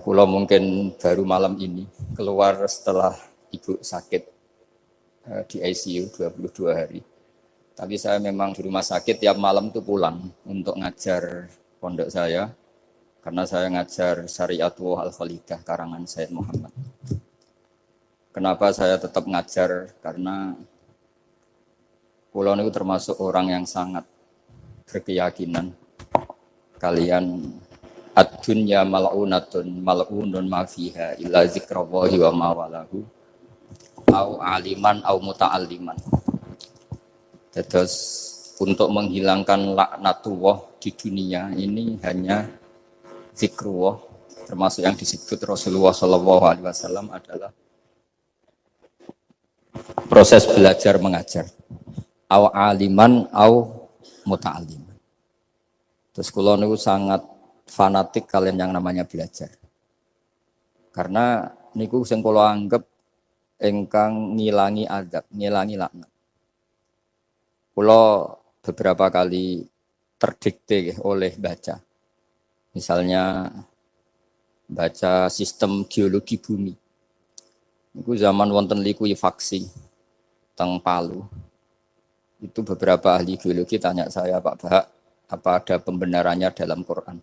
Kula mungkin baru malam ini keluar setelah ibu sakit di ICU 22 hari. Tapi saya memang di rumah sakit tiap malam tuh pulang untuk ngajar pondok saya. Karena saya ngajar Syariatullah Al-Khalidah karangan Sayyid Muhammad. Kenapa saya tetap ngajar? Karena kula niku termasuk orang yang sangat berkeyakinan kalian ad-dunya mal'unatun mal'unun ma fiha illa zikrallahi wa ma walahu au aliman au muta'alliman. Terus untuk menghilangkan laknatullah di dunia ini hanya zikrullah, termasuk yang disebut Rasulullah SAW adalah proses belajar mengajar. Au aliman au muta'alliman. Terus kula niku sangat fanatik kalian yang namanya belajar. Karena niku sing kula anggap ingkang ngilangi adab, ngilangi laknat. Kula beberapa kali terdikte oleh baca. Misalnya baca sistem geologi bumi. Niku zaman wonten likuifaksi teng Palu. Itu beberapa ahli geologi tanya saya, Pak Bahak, apa ada pembenarannya dalam Quran?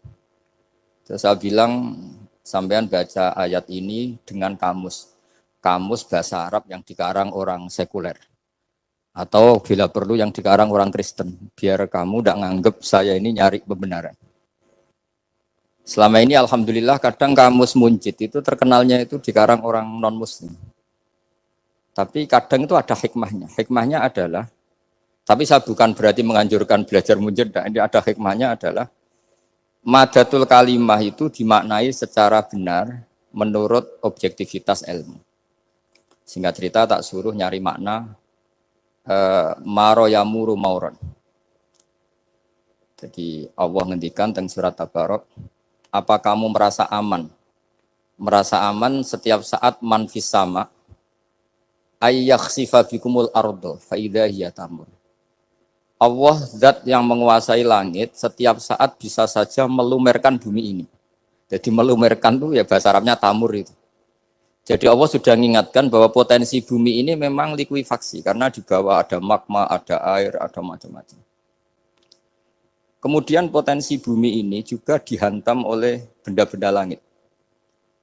Terus saya bilang, sampean baca ayat ini dengan kamus bahasa Arab yang dikarang orang sekuler. Atau bila perlu yang dikarang orang Kristen. Biar kamu tidak nganggep saya ini nyari pembenaran. Selama ini alhamdulillah kadang kamus Munjid itu terkenalnya itu dikarang orang non-muslim. Tapi kadang itu ada hikmahnya. Hikmahnya adalah, tapi saya bukan berarti menganjurkan belajar Munjid. Ini ada hikmahnya adalah, madatul kalimah itu dimaknai secara benar menurut objektivitas ilmu. Singkat cerita tak suruh nyari makna maroyamuru mauron. Jadi Allah ngendikan teng surat Tabarok, apa kamu merasa aman? Merasa aman setiap saat man fis sama ayyakhsifa bikumul ardo fa idza hiya tamur. Allah zat yang menguasai langit setiap saat bisa saja melumerkan bumi ini. Jadi melumerkan itu ya bahasa Arabnya tamur itu. Jadi Allah sudah mengingatkan bahwa potensi bumi ini memang likuifaksi karena di bawah ada magma, ada air, ada macam-macam. Kemudian potensi bumi ini juga dihantam oleh benda-benda langit.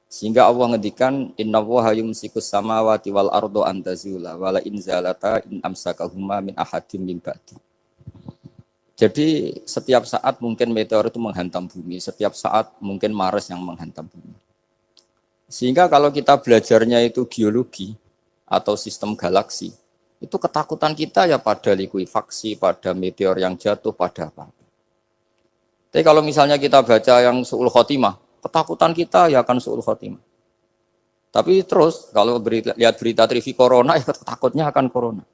Sehingga Allah ngendikan innallaha yumsikus samawati wal ardo an tazula wala in zalata in amsakahuma min ahadim min ba'di. Jadi setiap saat mungkin meteor itu menghantam bumi, setiap saat mungkin Mars yang menghantam bumi. Sehingga kalau kita belajarnya itu geologi atau sistem galaksi, itu ketakutan kita ya pada likuifaksi, pada meteor yang jatuh, pada apa. Tapi kalau misalnya kita baca yang su'ul khotimah, ketakutan kita ya akan su'ul khotimah. Tapi terus kalau lihat berita TV corona, ya takutnya akan corona.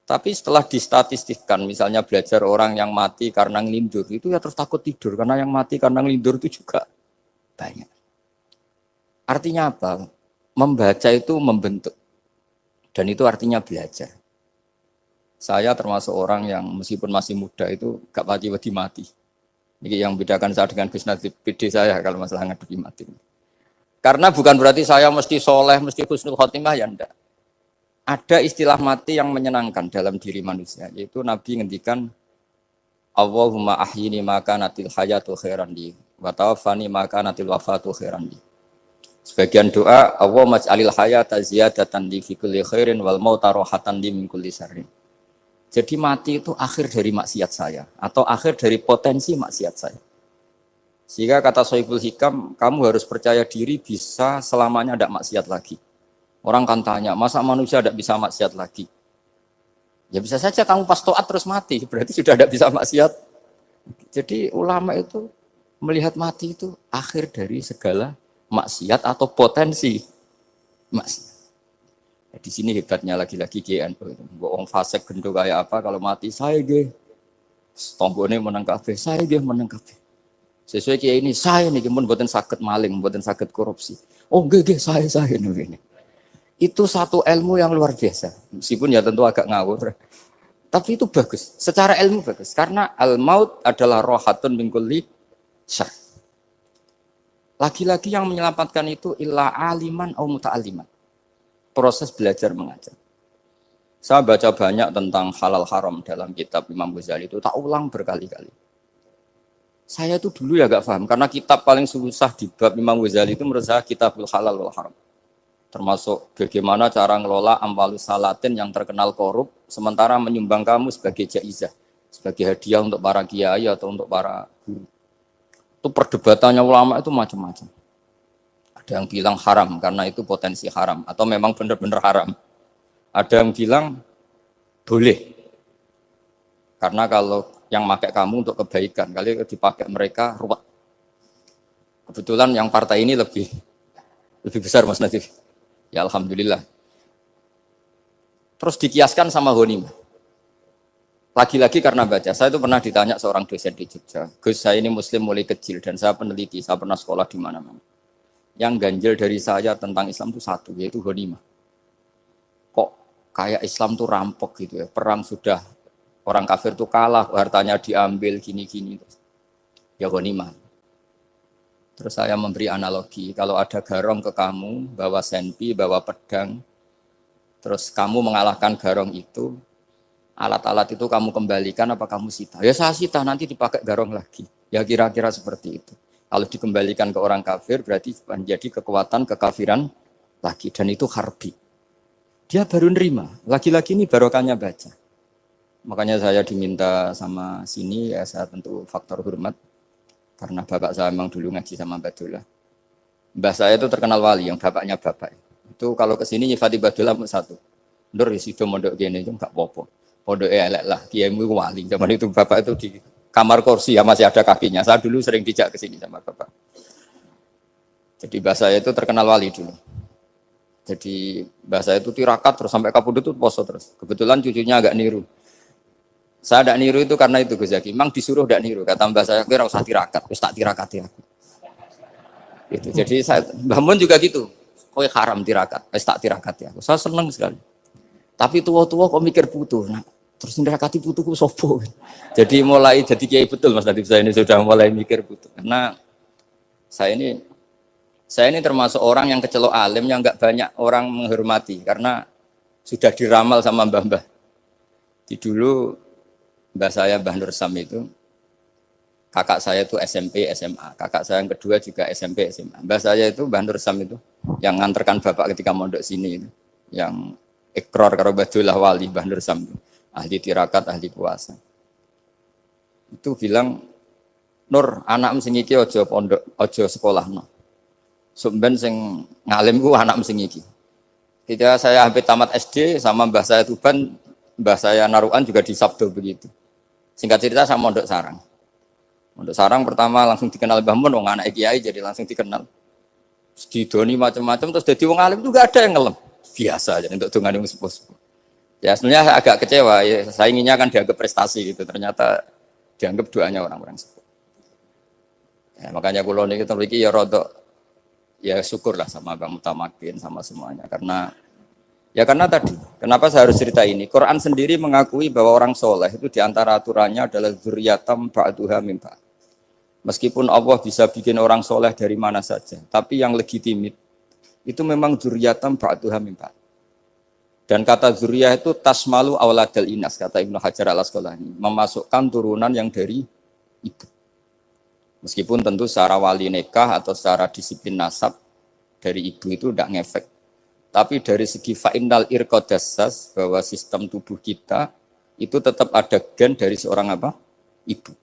Tapi setelah distatistikkan, misalnya belajar orang yang mati karena ngelindur, itu ya terus takut tidur, karena yang mati karena ngelindur itu juga banyak. Artinya apa? Membaca itu membentuk. Dan itu artinya belajar. Saya termasuk orang yang meskipun masih muda itu gak pati-pati mati. Ini yang membedakan saya dengan Gus Nadir PD saya kalau masalah ngadepi mati. Karena bukan berarti saya mesti soleh, mesti husnul khotimah, ya enggak. Ada istilah mati yang menyenangkan dalam diri manusia, yaitu Nabi ngendikan Allahumma ahyini maka natil hayatu khairan li wa tawaffani maka natil wafatu khairan li. Sebagian doa Allahumma maj'alil hayata ziyadatan li fi kulli khairin wal mauta rahatan li min kulli syarrin. Jadi mati itu akhir dari maksiat saya atau akhir dari potensi maksiat saya. Sehingga kata Sohibul Hikam, kamu harus percaya diri bisa selamanya tidak maksiat lagi. Orang kan tanya, masa manusia tidak bisa maksiat lagi? Ya bisa saja kamu pas toat terus mati, berarti sudah tidak bisa maksiat. Jadi ulama itu melihat mati itu akhir dari segala maksiat atau potensi maksiat. Di sini hebatnya lagi-lagi GNU itu. Wong fasik gendho kayak apa kalau mati saya nggih. Tonggone meneng kabeh, saya nggih meneng kabeh. Sesuai kiai ini saya niki mun mboten saged maling, mboten saged korupsi. Oh nggih saya ini. Itu satu ilmu yang luar biasa. Meskipun ya tentu agak ngawur. Tapi itu bagus. Secara ilmu bagus karena al-maut adalah rohatun min kulli syarr. Lagi-lagi yang menyelamatkan itu illa aliman au muta'aliman. Proses belajar mengajar. Saya baca banyak tentang halal haram dalam kitab Imam Ghazali itu, tak ulang berkali-kali. Saya itu dulu ya gak paham, karena kitab paling susah di bab Imam Ghazali itu menurut saya kitabul halal wal haram. Termasuk bagaimana cara ngelola amwalus salatin yang terkenal korup, sementara menyumbang kamu sebagai jaizah, sebagai hadiah untuk para kiai atau untuk para guru. Itu perdebatannya ulama itu macam-macam. Ada yang bilang haram karena itu potensi haram, atau memang benar-benar haram. Ada yang bilang boleh, karena kalau yang pakai kamu untuk kebaikan, kali dipakai mereka ruwet. Kebetulan yang partai ini lebih besar Mas Nadif. Ya alhamdulillah. Terus dikiaskan sama ghanimah. Lagi-lagi karena baca, saya itu pernah ditanya seorang dosen di Jogja. Gus, saya ini muslim mulai kecil dan saya peneliti, saya pernah sekolah di mana-mana. Yang ganjil dari saya tentang Islam itu satu, yaitu ghanimah. Kok kayak Islam tuh rampok gitu ya, perang sudah orang kafir tuh kalah, hartanya diambil gini-gini. Ya ghanimah. Terus saya memberi analogi, kalau ada garong ke kamu, bawa senpi, bawa pedang, terus kamu mengalahkan garong itu, alat-alat itu kamu kembalikan apa kamu sita? Ya saya sita, nanti dipakai garong lagi. Ya kira-kira seperti itu. Kalau dikembalikan ke orang kafir, berarti menjadi kekuatan kekafiran lagi. Dan itu harbi. Dia baru nerima. Lagi-lagi ini barokahnya baca. Makanya saya diminta sama sini, ya saya tentu faktor hormat. Karena bapak saya memang dulu ngaji sama Badullah. Mbah saya itu terkenal wali, yang bapaknya bapak. Itu kalau kesini nyifati Badullah satu. Nur isido mondok gini itu enggak apa-apa. Pondok elek lah, kiaimu wali. Zaman itu bapak itu di kamar kursi ya masih ada kakinya. Saya dulu sering dijak ke sini sama bapak. Jadi mbah saya itu terkenal wali dulu. Jadi mbah saya itu tirakat terus sampai kapundhut itu poso terus. Kebetulan cucunya agak niru. Saya tidak niru itu karena itu Gus Zaki. Memang disuruh tidak niru. Kata mbah saya, kira usah tirakat, terus tak tirakati aku. Gitu. Jadi saya, Mbah Mun juga gitu. Kowe haram tirakat, terus tak tirakati aku. Saya senang sekali. Tapi tua-tua kok mikir putu. Nah, terus nirakati putuku sopo. Jadi mulai jadi kiai betul Mas Nadif, saya ini sudah mulai mikir putu. Karena saya ini termasuk orang yang kecelok alim yang enggak banyak orang menghormati karena sudah diramal sama mbah-mbah. Di dulu mbah saya Mbah Nur Sam itu, kakak saya itu SMP, SMA, kakak saya yang kedua juga SMP, SMA. Mbah saya itu Mbah Nur Sam itu, yang nganterkan bapak ketika mondok sini itu, yang ikrar karo Badullah wali Mbah Nur Sam itu, ahli tirakat, ahli puasa. Itu bilang, Nur, anak sing iki ojo pondok, ojo sekolah no. Sumben sing ngalim ku anak sing iki. Ketika saya hampir tamat SD sama mbah saya Tuban, mbah saya Naruan juga di Sabdo begitu. Singkat cerita saya mondok sarang. Mondok sarang pertama langsung dikenal Mbah Mun, wong anak kiai jadi langsung dikenal. Terus didoni macam-macam terus jadi wong alim juga ada yang ngelem. Biasa aja untuk dongane sepuh-sepuh. Ya sebenarnya agak kecewa ya, saya inginnya kan dianggap prestasi gitu. Ternyata dianggap doanya orang-orang sepuh. Ya, makanya kula niki mriki ya rodok ya syukurlah sama Bang Mutamakin sama semuanya karena tadi, kenapa saya harus cerita ini? Quran sendiri mengakui bahwa orang soleh itu diantara aturannya adalah dzurriyyatam ba'duha min ba'd. Meskipun Allah bisa bikin orang soleh dari mana saja, tapi yang legitimit itu memang dzurriyyatam ba'duha min ba'd. Dan kata dzurriyyah itu tasmalu auladal inas, kata Ibnu Hajar al-Asqalani, memasukkan turunan yang dari ibu. Meskipun tentu secara wali nikah atau secara disiplin nasab dari ibu itu tidak ngefek. Tapi dari segi fa'innal irqadassas, bahwa sistem tubuh kita itu tetap ada gen dari seorang apa? Ibu.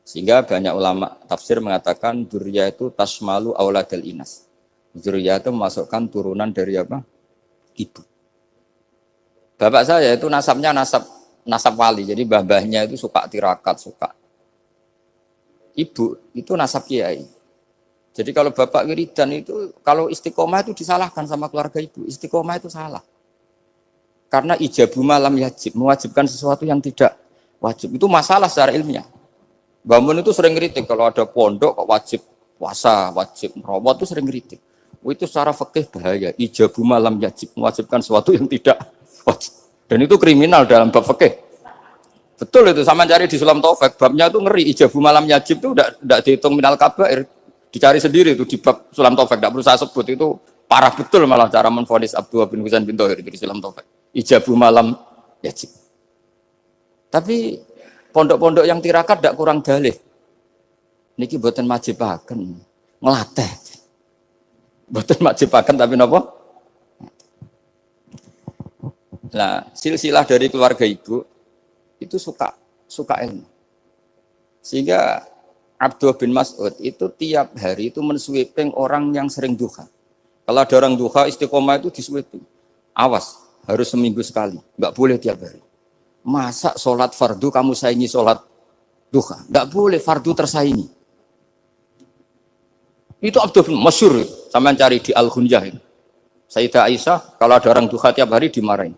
Sehingga banyak ulama tafsir mengatakan dzurriyyah itu tasmalu auladal inas. Dzurriyyah itu memasukkan turunan dari apa? Ibu. Bapak saya itu nasabnya nasab wali. Jadi mbah-mbahnya itu suka tirakat, suka. Ibu itu nasab kiai. Jadi kalau bapak wiridan itu, kalau istiqomah itu disalahkan sama keluarga ibu. Istiqomah itu salah. Karena ijabu malam yajib, mewajibkan sesuatu yang tidak wajib. Itu masalah secara ilmiah. Mbah Mun itu sering kritik, kalau ada pondok kok wajib puasa, wajib merawat itu sering kritik. Itu secara fikih bahaya. Ijabu malam yajib, mewajibkan sesuatu yang tidak wajib. Dan itu kriminal dalam bab fikih. Betul itu, sama cari di Sulam Taufik, babnya itu ngeri. Ijabu malam yajib itu tidak dihitung minal kabair. Dicari sendiri itu di bab Sulam Taufik, tidak perlu saya sebut, itu parah betul malah cara menvonis Abdullah bin Husain bin Thohir di Sulam Taufik. Ijabu malam yajib. Tapi pondok-pondok yang tirakat tidak kurang dalih. Niki boten majibaken, ngelatih. Boten majibaken tapi napa? Nah, silsilah dari keluarga ibu itu suka ilmu. Sehingga Abdullah bin Mas'ud itu tiap hari itu mensweeping orang yang sering duha. Kalau ada orang duha istiqomah itu disweeping. Awas, harus seminggu sekali, nggak boleh tiap hari. Masa sholat fardu kamu saingi sholat duha? Nggak boleh, fardu tersaingi. Itu Abdul masyhur, sampean cari di Al-Ghunyah itu. Sayyidah Aisyah kalau ada orang duha tiap hari dimarahin.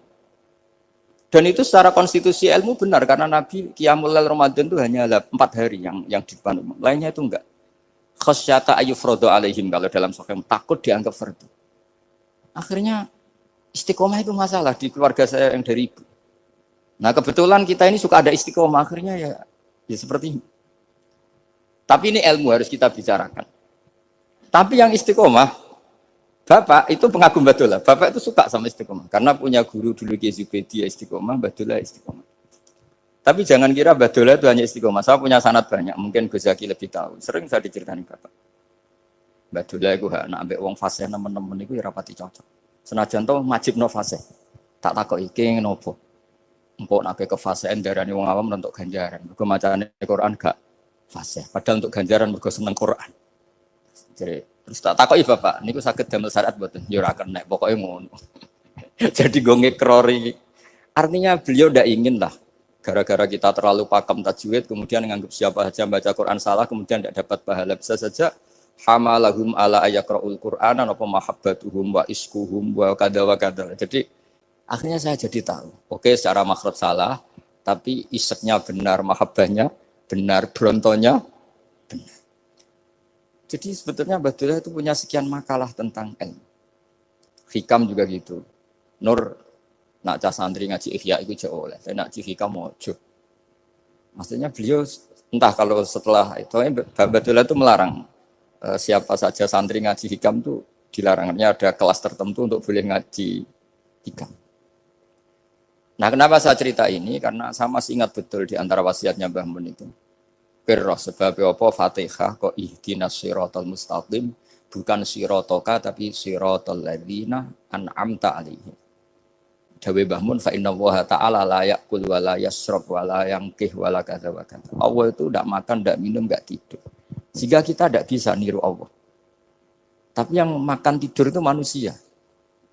Dan itu secara konstitusi ilmu benar karena Nabi Qiyamul Lail Ramadan itu hanya 4 hari yang di depan umum. Lainnya itu enggak. Khasyata ayyufradu alaihim kalau dalam sahih takut dianggap fardu. Akhirnya istiqomah itu masalah di keluarga saya yang dari ibu. Nah, kebetulan kita ini suka ada istiqomah akhirnya ya seperti ini. Tapi ini ilmu harus kita bicarakan. Tapi yang istiqomah, Bapak itu pengagum Badulah. Bapak itu suka sama istiqomah. Karena punya guru dulu Ki Zubedi istiqomah, Badulah istiqomah. Tapi jangan kira Badulah itu hanya istiqomah. Saya punya sanad banyak, mungkin Gus Zaki lebih tahu. Sering saya diceritain Bapak. Badulah itu nak ambek wong fasih nemen-nemen itu ya rapati cocok. Senajan to majib no fasih. Tak takok iki ngopo. Empuk nak ke fasihan darani wong awam untuk ganjaran. Mergo macane Quran gak fasih. Padahal untuk ganjaran mergo seneng Quran. Jadi terus tak takoki Bapak, niku saged damel syariat mboten? Ya ora kena, pokoke ngono. Jadi go ngekrori. Artinya beliau ndak ingin lah gara-gara kita terlalu pakam tajwid kemudian menganggap siapa saja baca Quran salah kemudian tidak dapat pahala. Bisa saja hamalahum ala ayakra'ul Qur'ana apa mahabbatuhum wa iskuhum wa kada wa kada. Jadi akhirnya saya jadi tahu. Oke, secara makhraj salah, tapi iseknya benar, mahabbahnya benar, brontonya benar. Jadi sebetulnya Badulah itu punya sekian makalah tentang ilmu. Hikam juga gitu. Nur nak cah santri ngaji Ihya itu jauh oleh. Tapi nak ngaji Hikam mojo. Maksudnya beliau entah kalau setelah itu Badulah itu melarang siapa saja santri ngaji Hikam itu dilarangnya ada kelas tertentu untuk boleh ngaji Hikam. Nah, kenapa saya cerita ini? Karena saya masih ingat betul di antara wasiatnya Mbah Mun itu. Pirroh sebab apa Fatihah kok ihdinas siratal mustaqim bukan siratoka tapi siratal ladzina an'amta alaihim. Dawe Mbah Mun fa inna Allaha ta'ala la ya'kul wa la yashrab wa la yanqih wa la kadza wa kadza. Allah itu enggak makan, enggak minum, enggak tidur. Sehingga kita enggak bisa niru Allah. Tapi yang makan tidur itu manusia.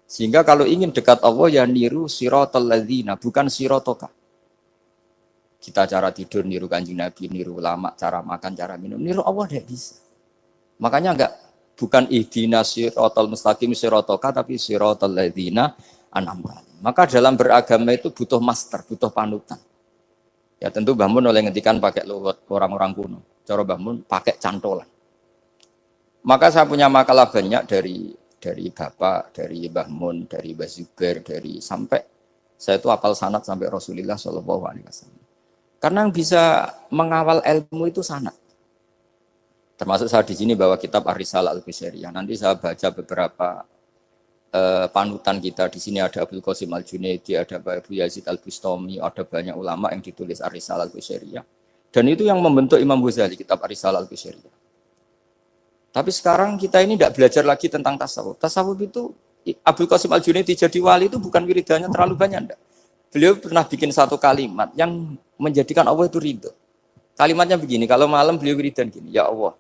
Sehingga kalau ingin dekat Allah ya niru siratal ladzina bukan siratoka. Kita cara tidur niru Kanjeng Nabi, niru ulama, cara makan, cara minum, niru Allah tidak bisa. Makanya bukan ihdinas siratal mustaqim siratoka tapi siratal ladzina an'amta. Maka dalam beragama itu butuh master, butuh panutan. Ya tentu Mbah Mun oleh ngendikan pakai luwet orang-orang kuno. Cara Mbah Mun pakai cantolan. Maka saya punya makalah banyak dari Bapak, dari Mbah Mun, dari Mbah Zubair, dari sampai saya itu hafal sanad sampai Rasulullah Shallallahu Alaihi Wasallam. Karena yang bisa mengawal ilmu itu sanad. Termasuk saya di sini bawa kitab Ar-Risalah Al-Qusairiyah. Nanti saya baca beberapa panutan kita. Di sini ada Abdul Qasim Al-Junaidi, ada Abu Yazid Al-Bustami, ada banyak ulama yang ditulis Ar-Risalah Al-Qusairiyah. Dan itu yang membentuk Imam Ghazali, kitab Ar-Risalah Al-Qusairiyah. Tapi sekarang kita ini tidak belajar lagi tentang tasawuf. Tasawuf itu Abdul Qasim Al-Junaidi jadi wali itu bukan wiridannya terlalu banyak, enggak. Beliau pernah bikin satu kalimat yang menjadikan Allah itu ridho. Kalimatnya begini, kalau malam beliau wiridan gini, ya Allah,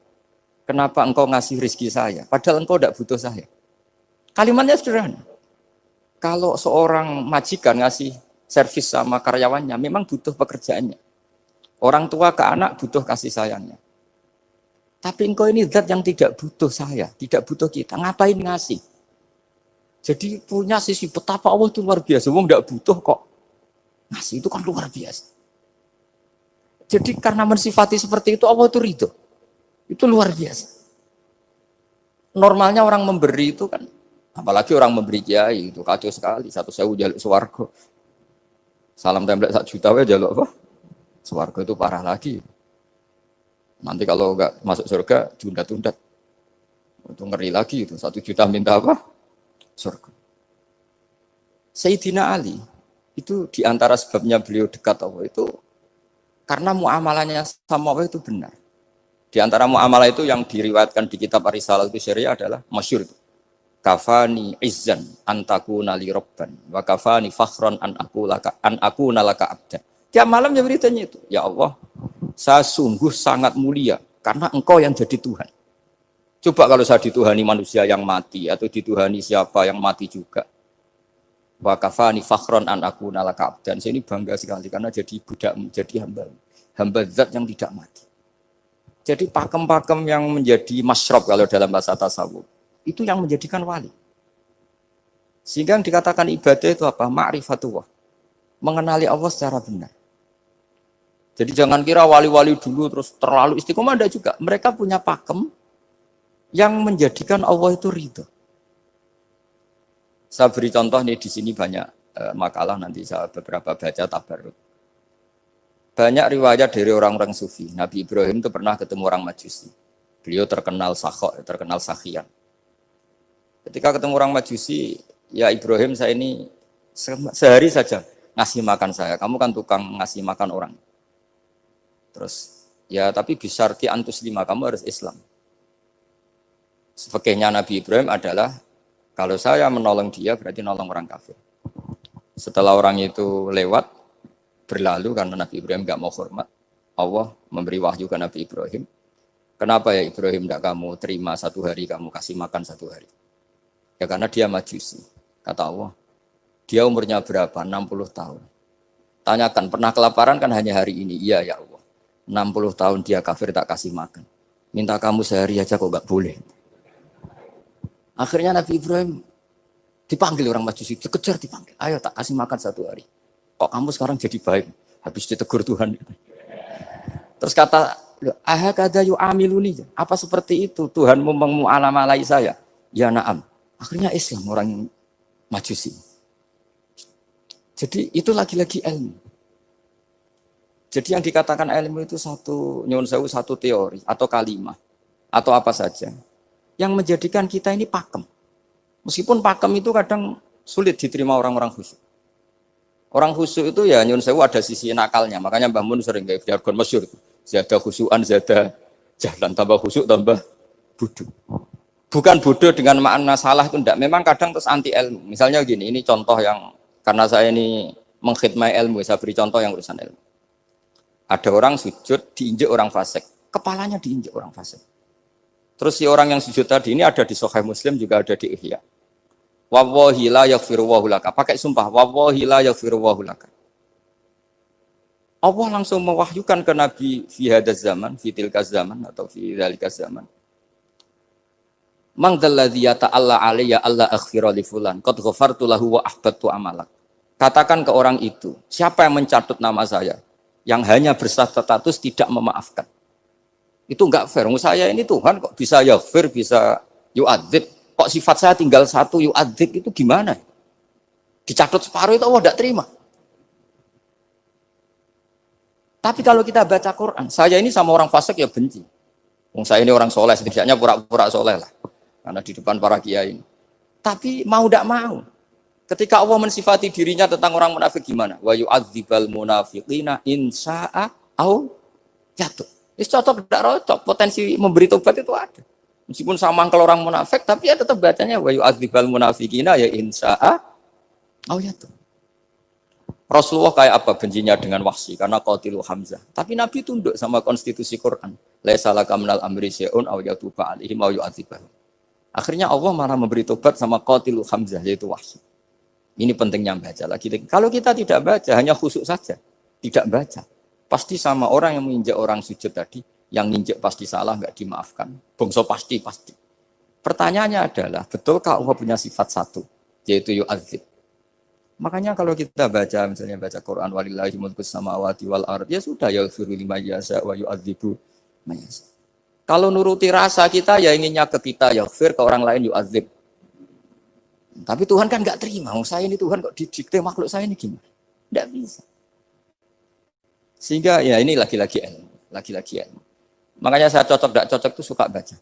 kenapa engkau ngasih rezeki saya, padahal engkau tidak butuh saya. Kalimatnya sederhana. Kalau seorang majikan ngasih servis sama karyawannya, memang butuh pekerjaannya. Orang tua ke anak butuh kasih sayangnya. Tapi engkau ini zat yang tidak butuh saya, tidak butuh kita, ngapain ngasih? Jadi punya sisi betapa Allah itu luar biasa, wong tidak butuh kok. Ngasih itu kan luar biasa. Jadi karena mensifati seperti itu Allah itu ridho. Itu luar biasa. Normalnya orang memberi itu kan, apalagi orang memberi kiai itu kacau sekali. 1.000 jaluk swarga. Salam template 1 juta wae jaluk apa? Swarga itu parah lagi. Nanti kalau enggak masuk surga, tunda-tunda. Itu ngeri lagi itu, 1 juta minta apa? Surga. Sayyidina Ali, itu diantara sebabnya beliau dekat Allah itu karena muamalahnya sama Allah itu benar. Di antara muamalah itu yang diriwayatkan di kitab Ar-Risalah itu syariah adalah masyhur itu. Kafani izzan antakuna li robban wa kafani fakhron an aku nalaka abdan. Tiap malam ya beritanya itu. Ya Allah, saya sungguh sangat mulia karena engkau yang jadi Tuhan. Coba kalau saya dituhani manusia yang mati atau dituhani siapa yang mati juga. Wa kafani fakhron an aku nalaka abdan. Saya ini bangga sekali karena jadi budak, jadi hamba zat yang tidak mati. Jadi pakem-pakem yang menjadi masyrob kalau dalam bahasa tasawuf itu yang menjadikan wali. Sehingga yang dikatakan ibadah itu apa? Ma'rifatullah. Mengenali Allah secara benar. Jadi jangan kira wali-wali dulu terus terlalu istiqomah, ada juga. Mereka punya pakem yang menjadikan Allah itu ridho. Saya beri contoh nih, di sini banyak makalah, nanti saya beberapa baca tabarruk. Banyak riwayat dari orang-orang sufi. Nabi Ibrahim itu pernah ketemu orang Majusi. Beliau terkenal sakhok, terkenal sakhian. Ketika ketemu orang Majusi, ya Ibrahim, saya ini sehari saja ngasih makan saya. Kamu kan tukang ngasih makan orang. Terus, ya tapi bisyarti antus lima, kamu harus Islam. Fikihnya Nabi Ibrahim adalah, kalau saya menolong dia berarti nolong orang kafir. Setelah orang itu lewat, berlalu karena Nabi Ibrahim gak mau hormat, Allah memberi wahyu ke Nabi Ibrahim. Kenapa ya Ibrahim tidak kamu terima 1 hari, kamu kasih makan 1 hari? Ya karena dia Majusi. Kata Allah, dia umurnya berapa? 60 tahun. Tanyakan, pernah kelaparan kan hanya hari ini? Iya ya Allah. 60 tahun dia kafir tak kasih makan. Minta kamu sehari aja kok gak boleh. Akhirnya Nabi Ibrahim dipanggil orang Majusi, dikejar dipanggil. Ayo tak kasih makan 1 hari. Kok kamu sekarang jadi baik? Habis ditegur Tuhan. Terus kata, ahakada yu'amiluni. Apa seperti itu? Tuhanmu mengu'alamalai saya. Ya na'am. Akhirnya Islam orang Majusi. Jadi itu lagi-lagi ilmu. Jadi yang dikatakan ilmu itu satu teori atau kalimah atau apa saja yang menjadikan kita ini pakem. Meskipun pakem itu kadang sulit diterima orang-orang khusyuk. Orang khusyuk itu ya nyun sewu ada sisi nakalnya. Makanya Mbah Mun sering kayak jargon masyhur. Zada khusyuan, zada jalan, tambah khusyuk tambah bodoh. Bukan bodoh dengan makna salah itu enggak. Memang kadang terus anti ilmu. Misalnya gini, ini contoh yang karena saya ini mengkhidmati ilmu, saya beri contoh yang urusan ilmu. Ada orang sujud diinjek orang fasik, kepalanya diinjek orang fasik. Terus si orang yang sujud tadi ini ada di Sahih Muslim, juga ada di Ihya. Wallahi la yaghfiru Allahu laka. Pakai sumpah, wallahi la yaghfiru Allahu laka. Allah langsung mewahyukan ke Nabi fi hadzal zaman, fi tilkaz zaman atau fi dzalikaz zaman. Man dzalladzi yata'alla alayya alla aghfira li fulan qad ghafartu lahu wa ahbattu amalak. Katakan ke orang itu, siapa yang mencatut nama saya yang hanya berstatus tidak memaafkan. Itu enggak fair. Saya ini Tuhan kok bisa yaghfir, bisa yu'adzib. Kok sifat saya tinggal 1 yu'adzib, itu gimana? Dicatut separuh itu Allah tidak terima. Tapi kalau kita baca Quran, saya ini sama orang fasik ya benci. Saya ini orang soleh, setidaknya pura-pura soleh lah. Karena di depan para kiai ini. Tapi mau tidak mau. Ketika Allah mensifati dirinya tentang orang munafik gimana? Wa yu'adzibal munafiqina insya'a au jatuh. Ini cocok tidak cocok, potensi memberi tobat itu ada. Meskipun sama kalau orang munafik, tapi ya tetap bacanya wa yu'adzibal munafiqina ya insya'a au jatuh. Rasulullah kayak apa bencinya dengan Wahsy karena qatilu Hamzah. Tapi Nabi tunduk sama konstitusi Quran. Laisa laka minal amri syai'un aw yatuba alaihim aw yu'adzibahum. Akhirnya Allah malah memberi tobat sama qatilu Hamzah yaitu Wahsy. Ini pentingnya baca lagi. Kalau kita tidak baca, hanya khusyuk saja, tidak baca, pasti sama orang yang menginjak orang sujud tadi, yang nginjek pasti salah, nggak dimaafkan. Bongso pasti. Pertanyaannya adalah, betulkah Allah punya sifat 1, yaitu yu'adzib? Makanya kalau kita baca, misalnya baca Quran, walillahi mulkus samawati wal ard, ya sudah, yaghfiru liman yasha wa yu'adzibu man yasha. Kalau nuruti rasa kita, ya inginnya ke kita, yaghfir, ke orang lain yu'adzib. Tapi Tuhan kan nggak terima. Saya ini Tuhan kok didikte makhluk saya ini gimana? Nggak bisa. Sehingga ya ini lagi-lagi ilmu. Makanya saya cocok, nggak cocok itu suka baca.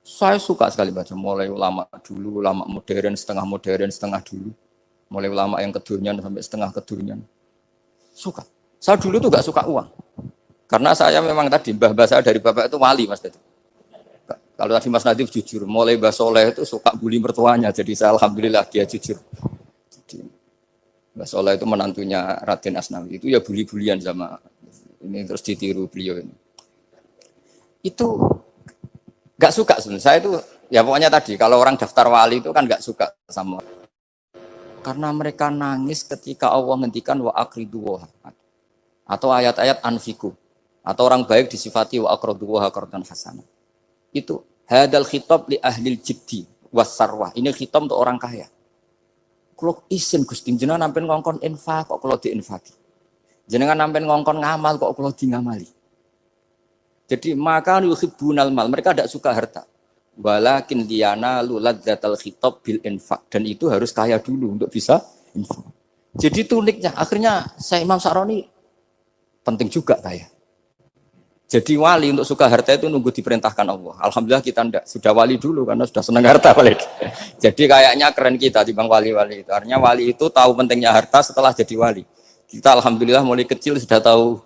Saya suka sekali baca, mulai ulama dulu, ulama modern, setengah dulu. Mulai ulama yang kedunian sampai setengah kedunian. Suka. Saya dulu tuh gak suka uang. Karena saya memang tadi, mbah saya dari bapak itu wali mas tadi. Kalau tadi Mas Nadif jujur, mulai Mbah Soleh itu suka bully mertuanya, jadi saya alhamdulillah dia jujur. Jadi, Mbah Soleh itu menantunya Raden Asnawi, itu ya bully-bulian sama ini terus ditiru beliau ini. Itu gak suka sebenarnya, saya itu ya pokoknya tadi kalau orang daftar wali itu kan gak suka sama karena mereka nangis ketika Allah ngendikan wa akridu wa atau ayat-ayat anfiku atau orang baik disifati wa akridu wa qardan hasanah. Itu hadal khitab li ahlil jiddi wasarwah. Ini khitab untuk orang kaya. Kalau isin Gusti jenengan nampen ngongkon infak kok kalau diinfaki. Jenengan nampen ngongkon ngamal kok kalau di ngamali. Jadi maka yuhibbunal mal, mereka tidak suka harta. Walakin liyana luladzatal khitab bil infak, dan itu harus kaya dulu untuk bisa infak. Jadi itu uniknya. Akhirnya saya Imam Sa'roni penting juga kaya. Jadi wali untuk suka harta itu nunggu diperintahkan Allah. Alhamdulillah kita enggak, sudah wali dulu karena sudah senang harta wali. Jadi kayaknya keren kita dibanding wali-wali itu. Artinya wali itu tahu pentingnya harta setelah jadi wali. Kita alhamdulillah mulai kecil sudah tahu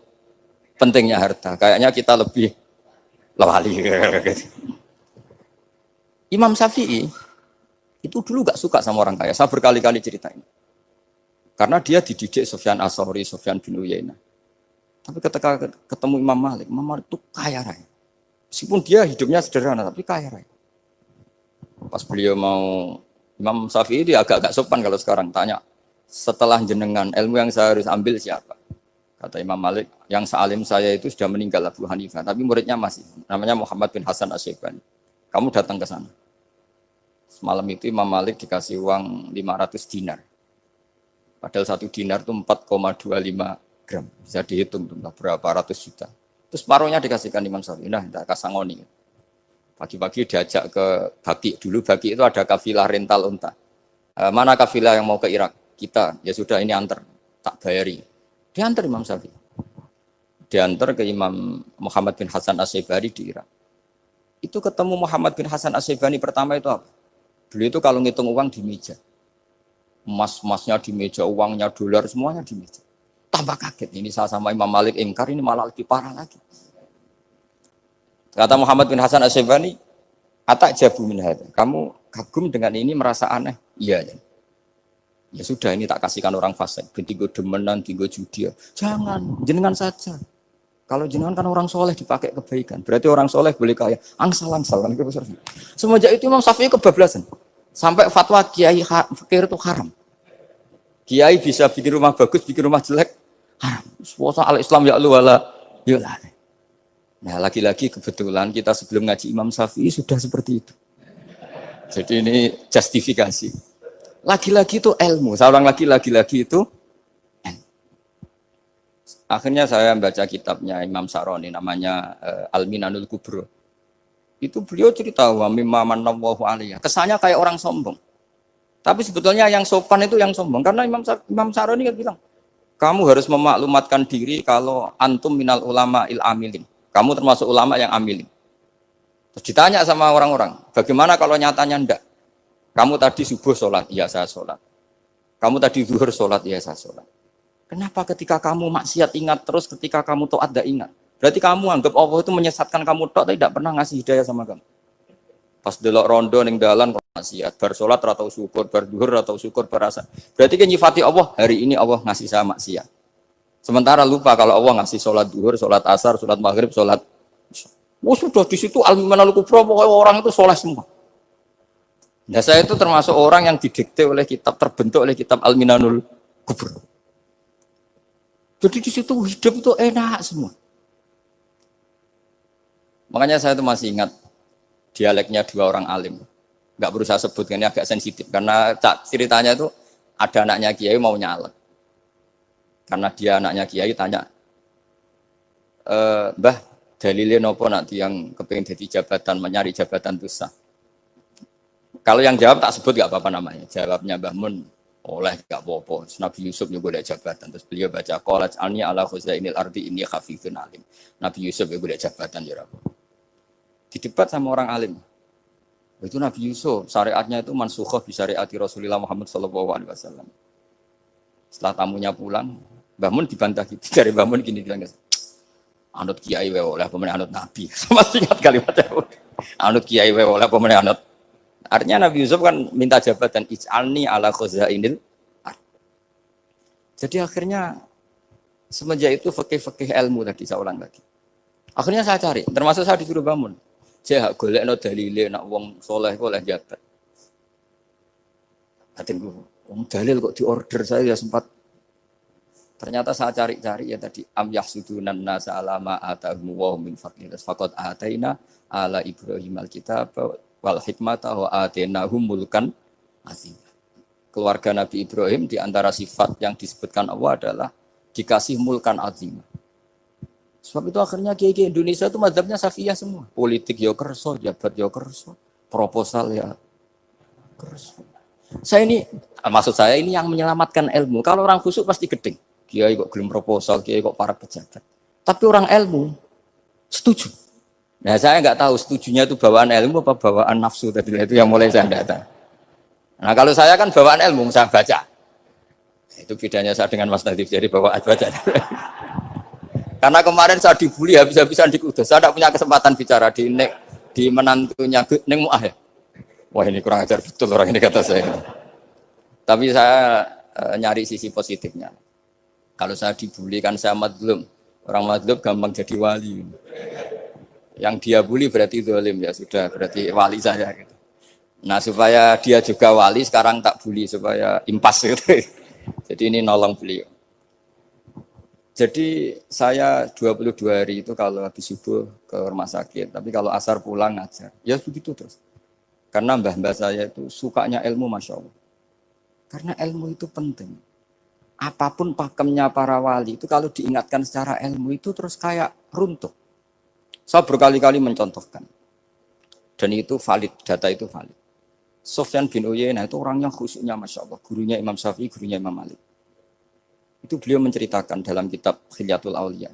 pentingnya harta. Kayaknya kita lebih wali. Imam Syafi'i itu dulu gak suka sama orang kaya. Saya berkali-kali ceritain. Karena dia dididik Sufyan As-Tsauri, Sufyan bin Uyainah. Tapi ketika ketemu Imam Malik itu kaya raya. Meskipun dia hidupnya sederhana, tapi kaya raya. Pas beliau mau, Imam Syafi'i dia agak-agak sopan kalau sekarang tanya, setelah jenengan ilmu yang saya harus ambil siapa? Kata Imam Malik, yang sealim saya itu sudah meninggal Abu Hanifah, tapi muridnya masih, namanya Muhammad bin Hasan Asy-Syaibani. Kamu datang ke sana. Semalam itu Imam Malik dikasih uang 500 dinar. Padahal 1 dinar itu 4,25 gram. Bisa dihitung berapa ratus juta. Terus paruhnya dikasihkan Imam Syafi'i. Nah, tidak kasangoni. Pagi-pagi diajak ke Baki. Dulu Baki itu ada kafilah rental unta. Mana kafilah yang mau ke Irak? Kita. Ya sudah ini antar. Tak bayari. Diantar Imam Syafi'i. Diantar ke Imam Muhammad bin Hasan Asy-Syaibani di Irak. Itu ketemu Muhammad bin Hasan Asy-Syaibani pertama itu apa? Beliau itu kalau ngitung uang di meja. Emas-emasnya di meja, uangnya dolar, semuanya di meja. Tambah kaget, ini saya sama Imam Malik ingkar, ini malah lebih parah lagi. Kata Muhammad bin Hasan Asy-Syaibani, atak jabu min hadza. Kamu kagum dengan ini merasa aneh? Iya. Ya sudah, ini tak kasihkan orang fasik. Tinggo demenan, tinggo judi. Jangan, jenengan saja. Kalau jenengan kan orang soleh dipakai kebaikan. Berarti orang soleh boleh kaya. Angsal-angsal. Semenjak itu Imam Syafi'i kebablasan. Sampai fatwa kiai fakir itu haram. Kiai bisa bikin rumah bagus, bikin rumah jelek. Haram. Suasa al-Islam ya Allah wala yulah. Nah lagi-lagi kebetulan kita sebelum ngaji Imam Syafi'i sudah seperti itu. Jadi ini justifikasi. Lagi-lagi itu ilmu. Seorang lagi-lagi itu akhirnya saya baca kitabnya Imam Sa'roni namanya Al-Minanul Kubro. Itu beliau cerita wa mimma manallahu alaihi. Kesannya kayak orang sombong. Tapi sebetulnya yang sopan itu yang sombong karena Imam Sa'roni kan bilang, kamu harus memaklumatkan diri kalau antum minal ulama il amilin. Kamu termasuk ulama yang amilin. Terus ditanya sama orang-orang, bagaimana kalau nyatanya enggak? Kamu tadi subuh sholat, iya saya sholat. Kamu tadi zuhur sholat, iya saya sholat. Kenapa ketika kamu maksiat ingat terus, ketika kamu taat tidak ingat? Berarti kamu anggap Allah itu menyesatkan kamu tapi tidak pernah ngasih hidayah sama kamu. Pas delok rondo ning dalan kok maksiat, bar salat atau syukur, bar zuhur atau syukur berasa. Berarti kan nyifati Allah, hari ini Allah ngasih saya maksiat. Sementara lupa kalau Allah ngasih sholat zuhur, sholat asar, sholat maghrib, sholat. Oh sudah di situ al-minanul kubro, pokoknya orang itu soleh semua. Nah saya itu termasuk orang yang didikte oleh kitab, terbentuk oleh kitab al-minanul kubro. Jadi di situ hidup itu enak semua. Makanya saya itu masih ingat dialeknya dua orang alim. Enggak berusaha sebut, ini agak sensitif. Karena ceritanya itu ada anaknya kiai mau nyalek. Karena dia anaknya kiai tanya, Mbah, dalilnya nopo nanti yang kepingin jadi jabatan, mencari jabatan itu sah. Kalau yang jawab tak sebut enggak apa-apa namanya. Jawabnya Mbah Mun, oleh gak apa-apa. Nabi Yusuf juga ada jabatan. Terus beliau baca qalat alni ala khuzainil ardi inni khafifun alim. Nabi Yusuf juga ada jabatan ya Rabb. Didebat sama orang alim. Itu Nabi Yusuf, syariatnya itu mansukhoh bi syariati Rasulullah Muhammad sallallahu alaihi wasallam. Setelah tamunya pulang, Mbah Mun dibantah gitu. Dari Mbah Mun gini bilang, anut kiai wae oleh pemenang anut nabi. Sama ingat kalimatnya. Anut kiai wae oleh pemenang anut. Artinya Nabi Yusuf kan minta jabatan ij'alni ala khazainil ard. Jadi akhirnya semenjak itu fikih-fikih ilmu tadi saya ulang lagi. Akhirnya saya cari, termasuk saya disuruh bangun. Saya golekno dalile nak wong soleh kok oleh jabat. Batinku, wong dalil kok diorder saya ya sempat. Ternyata saya cari-cari ya tadi am yahsudunan nasa alama atahum wa min fadlillah faqad ataina ala Ibrahim alkitab wal hikmata wa atainahum mulkan azim. Keluarga Nabi Ibrahim di antara sifat yang disebutkan Allah adalah dikasih mulkan azim. Sebab itu akhirnya kiai Indonesia itu mazhabnya Safiyah semua. Politik ya kerso, jabat ya kerso, proposal ya kerso. Saya ini, maksud saya ini yang menyelamatkan ilmu. Kalau orang khusyuk pasti gedeng. Kiai kok gelem proposal, kiai kok para pejabat. Tapi orang ilmu setuju. Nah saya nggak tahu setujunya itu bawaan ilmu apa bawaan nafsu tadi itu yang mulai saya tidak tahu. Nah kalau saya kan bawaan ilmu saya baca. Itu bedanya saya dengan Mas Nadif jadi bawaan baca. Karena kemarin saya dibully habis-habisan di Kudus. Saya tidak punya kesempatan bicara di menantunya Neng Muah ya. Wah ini kurang ajar betul orang ini kata saya. Tapi saya nyari sisi positifnya. Kalau saya dibully kan saya madlum. Orang madlum gampang jadi wali. Yang dia bully berarti zalim ya sudah berarti wali saya gitu. Nah supaya dia juga wali sekarang tak bully supaya impas gitu. Jadi ini nolong beliau. Jadi saya 22 hari itu kalau habis subuh ke rumah sakit, tapi kalau asar pulang ngajar. Ya begitu terus. Karena mbah-mbah saya itu sukanya ilmu Masya Allah. Karena ilmu itu penting. Apapun pakemnya para wali itu kalau diingatkan secara ilmu itu terus kayak runtuh. Saya berkali-kali mencontohkan. Dan itu valid, data itu valid. Sufyan bin Uyainah itu orangnya khusyuknya Masya Allah. Gurunya Imam Syafi'i, gurunya Imam Malik. Itu beliau menceritakan dalam kitab Khilyatul Auliya.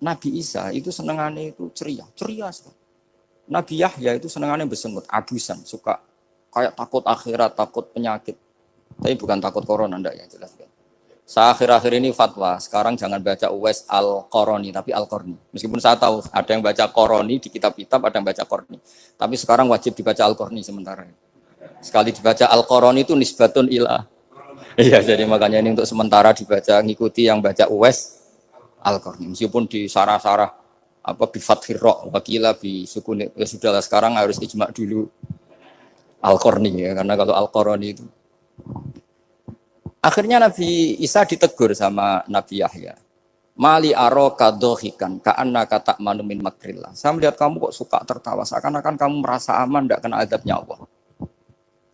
Nabi Isa itu senengannya itu ceria sekali. Nabi Yahya itu senengannya bersengut, abusan, suka kayak takut akhirat, takut penyakit. Tapi bukan takut corona, enggak ya jelas. Saya akhir-akhir ini fatwa, sekarang jangan baca Uwais Al-Qarani, tapi Al-Qarni. Meskipun saya tahu ada yang baca Qarani di kitab-kitab, ada yang baca Qarni. Tapi sekarang wajib dibaca Al-Qarni sementara. Sekali dibaca Al-Qarani itu nisbatun ilah. Iya, jadi makanya ini untuk sementara dibaca, ngikuti yang baca Uwais Al-Qarni. Meskipun di sarah-sarah apa bi fathir ra wakila bi sukun ya sudahlah sekarang harus ijma dulu Al-Qarni ya karena kalau Al-Qarani itu akhirnya Nabi Isa ditegur sama Nabi Yahya. Mali aroka dohikan ka'anna kata manumin makrillah. Saya melihat kamu kok suka tertawa seakan-akan kamu merasa aman tidak kena azabnya Allah.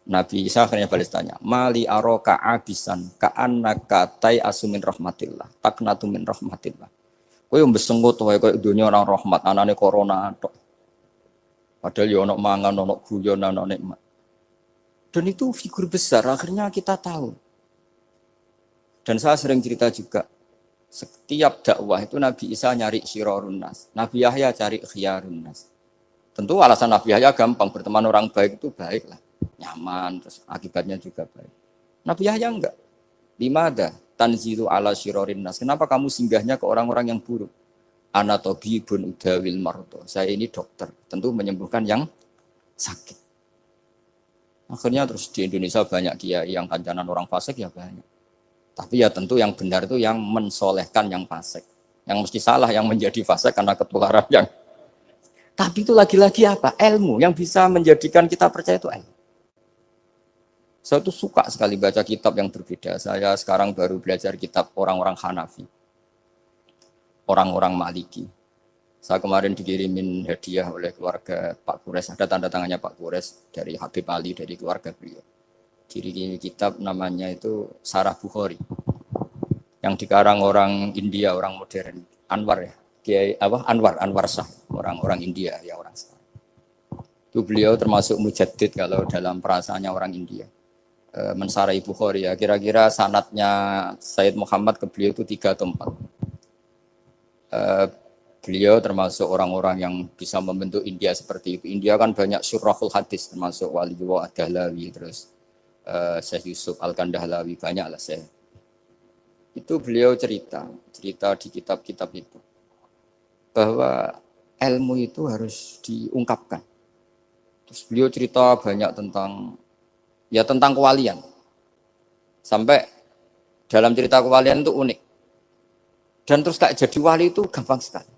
Nabi Isa akhirnya balas tanya, Mali aroka abisan ka'anna katai asumin rahmatillah taknatu min rahmatillah. Kowe mbesenggut wae koyo dunya orang rahmat anane corona tok. Padahal ya ono mangan, ono guyon, ono nikmat. Dan itu figur besar akhirnya kita tahu. Dan saya sering cerita juga setiap dakwah itu Nabi Isa nyari syirarun nas, Nabi Yahya cari khiyarun nas. Tentu alasan Nabi Yahya gampang, berteman orang baik itu baik lah, nyaman, terus akibatnya juga baik. Nabi Yahya enggak. Limada tanzilu ala syirarin nas. Kenapa kamu singgahnya ke orang-orang yang buruk? Ana tabibun udawil mardo. Saya ini dokter, tentu menyembuhkan yang sakit. Akhirnya terus di Indonesia banyak kiai yang kancanan orang fasik ya banyak. Tapi ya tentu yang benar itu yang mensolehkan yang fasik. Yang mesti salah yang menjadi fasik karena ketularan yang. Tapi itu lagi-lagi apa? Ilmu yang bisa menjadikan kita percaya itu ilmu. Saya tuh suka sekali baca kitab yang berbeda. Saya sekarang baru belajar kitab orang-orang Hanafi. Orang-orang Maliki. Saya kemarin dikirimin hadiah oleh keluarga Pak Kures. Ada tanda tangannya Pak Kures dari Habib Ali, dari keluarga beliau. Ciri kitab namanya itu Sarah Bukhari. Yang dikarang orang India, orang modern. Anwar ya. Kiai Anwar Shah. Orang-orang India, ya orang sekarang. Itu beliau termasuk mujaddid kalau dalam perasaannya orang India. Mensarai Bukhari ya, kira-kira sanadnya Sayyid Muhammad ke beliau itu 3 atau 4. Beliau termasuk orang-orang yang bisa membentuk India seperti itu. India kan banyak syurahul hadis, termasuk Waliullah Ad-Dahlawi, terus Syekh Yusuf Al-Kandahlawi, banyak lah Syekh. Itu beliau cerita di kitab-kitab itu, bahwa ilmu itu harus diungkapkan. Terus beliau cerita banyak tentang kewalian. Sampai dalam cerita kewalian itu unik. Dan terus kayak jadi wali itu gampang sekali.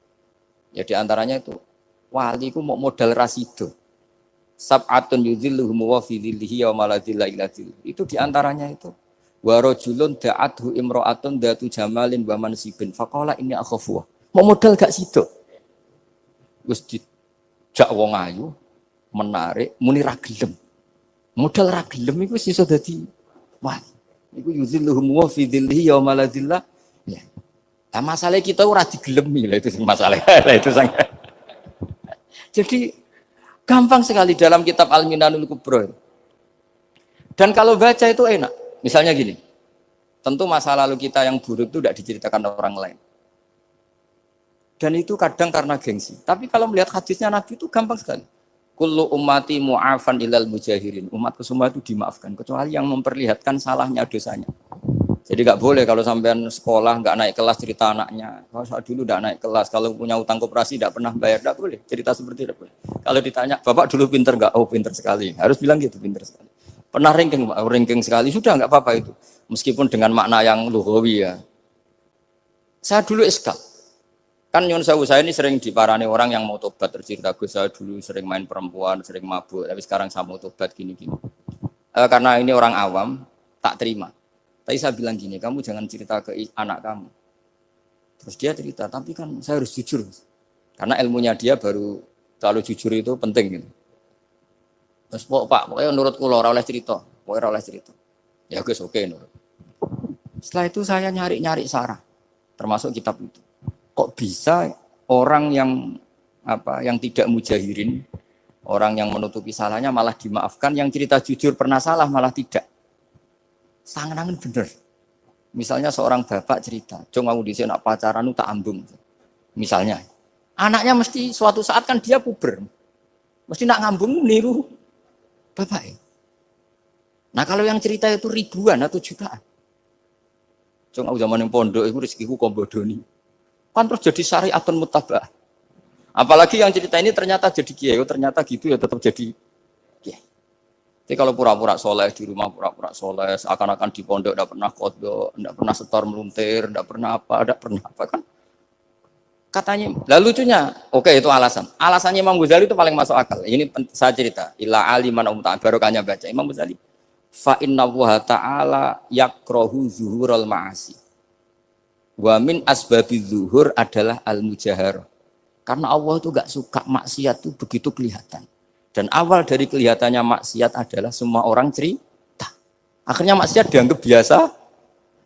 Ya di antaranya itu wali itu mau modal rasido. Sab'atun yuzilluhum wa fi dhillihi wa la dhilla illa dhilluh. Itu di antaranya itu wa rajulun da'athu imra'atun datu jamalin wa mansibin faqala inni akhafu. Mau modal gak sido. Wis dijak wong ayu menarik muni ra gelem. Modal ra gelem iku iso dadi wali. Iku yuzilluhum wa fi dhillihi wa la dhilla. Ya. Nah, masalah kita ora digelemi lah itu masalah. Itu sangat. Jadi gampang sekali dalam kitab Al-Minanul Kubra. Dan kalau baca itu enak. Misalnya gini. Tentu masa lalu kita yang buruk itu tidak diceritakan orang lain. Dan itu kadang karena gengsi. Tapi kalau melihat hadisnya Nabi itu gampang sekali. Kullu ummati mu'afan ilal mujahirin. Umatku semua itu dimaafkan kecuali yang memperlihatkan salahnya dosanya. Jadi nggak boleh kalau sampean sekolah nggak naik kelas cerita anaknya. Kalau saat dulu nggak naik kelas, kalau punya utang koperasi nggak pernah bayar, nggak boleh cerita seperti itu. Kalau ditanya, bapak dulu pinter nggak? Oh pinter sekali. Harus bilang gitu, pinter sekali. Pernah ranking sekali, sudah nggak apa-apa itu. Meskipun dengan makna yang lughawi ya. Saya dulu eskal. Kan nyun sewu saya ini sering diparani orang yang mau tobat tercerita Gus saya dulu sering main perempuan, sering mabuk, tapi sekarang saya mau tobat gini-gini. Karena ini orang awam, tak terima. Tapi saya bilang gini, kamu jangan cerita ke anak kamu. Terus dia cerita, tapi kan saya harus jujur. Karena ilmunya dia baru terlalu jujur itu penting. Gitu. Terus Pak, pokoknya menurut kula ora oleh cerita. Pokoknya ora oleh cerita. Ya Gus, oke nurut. Setelah itu saya nyari-nyari sarah. Termasuk kitab itu. Kok bisa orang yang tidak mujahirin, orang yang menutupi salahnya malah dimaafkan, yang cerita jujur pernah salah malah tidak. Sangat bener. Misalnya seorang bapak cerita, "Cung aku dhisik nak pacaran tak ambung." Misalnya, anaknya mesti suatu saat kan dia puber. Mesti nak ngambung niru bapak. Nah, kalau yang cerita itu ribuan atau jutaan. Cung aku zaman yang pondok itu rezekiku kombodoni. Kan terus jadi syariatun muttaba'ah. Apalagi yang cerita ini ternyata jadi kiai, ternyata gitu ya tetap jadi kiai. Jadi kalau pura-pura soleh di rumah pura-pura soleh, seakan-akan di pondok tidak pernah kodok, tidak pernah setor meluntir, tidak pernah apa kan? Katanya, lalu lucunya, oke itu alasan. Alasannya Imam Ghazali itu paling masuk akal. Ini saya cerita, illa aliman barokahnya baca Imam Ghazali. Fa inna Allaha ta'ala yakrahu zuhurul ma'asi. Wa min asbabi zuhur adalah al-mujahar. Karena Allah itu gak suka maksiat itu begitu kelihatan. Dan awal dari kelihatannya maksiat adalah semua orang cerita. Akhirnya maksiat dianggap biasa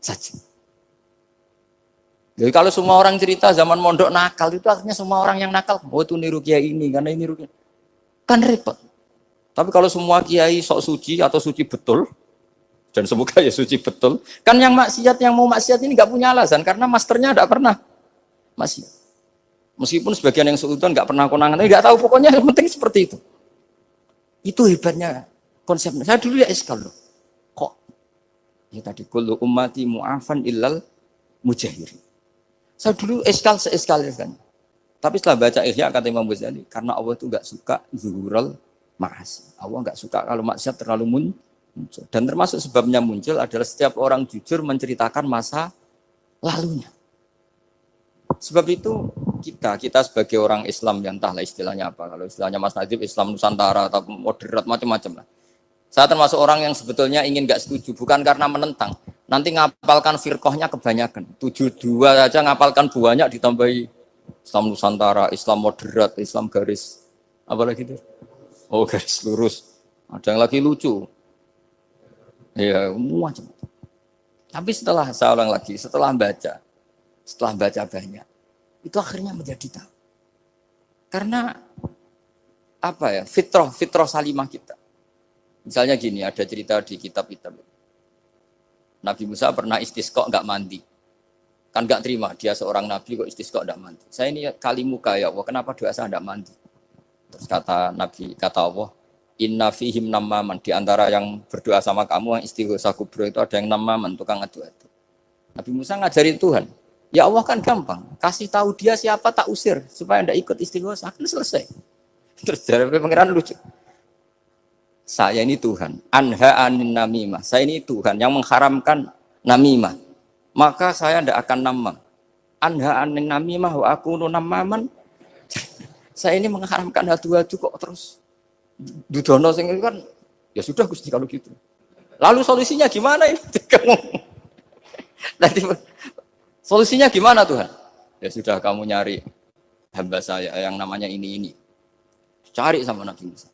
saja. Jadi kalau semua orang cerita zaman mondok nakal itu akhirnya semua orang yang nakal. Oh itu niru kiai ini karena ini niru kiai. Kan repot. Tapi kalau semua kiai sok suci atau suci betul, dan semoga ya suci betul, kan yang maksiat yang mau maksiat ini nggak punya alasan karena masternya tidak pernah maksiat. Meskipun sebagian yang sultan nggak pernah konangan, nggak tahu pokoknya yang penting seperti itu. Itu hebatnya konsepnya. Saya dulu ya eskal loh. Kok? Ya tadi kullu ummati mu'afan illal mujahirin. Saya dulu eskal kan. Tapi setelah baca Ihya kata Imam Ghazali, karena Allah itu enggak suka zuhurul ma'asi. Allah enggak suka kalau maksiat terlalu muncul. Dan termasuk sebabnya muncul adalah setiap orang jujur menceritakan masa lalunya. Sebab itu kita sebagai orang Islam yang entahlah istilahnya apa, kalau istilahnya Mas Najib Islam Nusantara atau moderat macam-macam lah. Saya termasuk orang yang sebetulnya ingin nggak setuju, bukan karena menentang. Nanti ngapalkan firqahnya kebanyakan. 72 aja ngapalkan banyak ditambahi Islam Nusantara, Islam moderat, Islam garis apa lagi itu? Oh garis lurus. Ada yang lagi lucu. Ya macam. Tapi saya ulang lagi, setelah baca banyak. Itu akhirnya menjadi tahu. Karena apa ya? Fitrah salimah kita. Misalnya gini, ada cerita di kitab-kitab. Nabi Musa pernah istisqa enggak mandi. Kan gak terima dia seorang nabi kok istisqa tidak mandi. Saya ini kali muka ya Allah, kenapa doa saya tidak mandi? Terus kata Nabi, kata Allah, inna fihim namaman, di antara yang berdoa sama kamu yang istighosa kubro itu ada yang namaman, tukang adu-adu. Nabi Musa ngajarin Tuhan, ya Allah kan gampang, kasih tahu dia siapa tak usir supaya tidak ikut istighosa, kan selesai. Terus dari pangeran lucu. Saya ini Tuhan, anha anin namimah. Saya ini Tuhan yang mengharamkan namimah. Maka saya tidak akan namam. Anha anin namimah wa akunu namaman. Saya ini mengharamkan adu-adu kok terus dudono sing kan ya sudah Gusti kalau gitu. Lalu solusinya gimana ini? Nanti solusinya gimana Tuhan? Ya sudah kamu nyari hamba saya yang namanya ini. Cari sama Nabi Musa.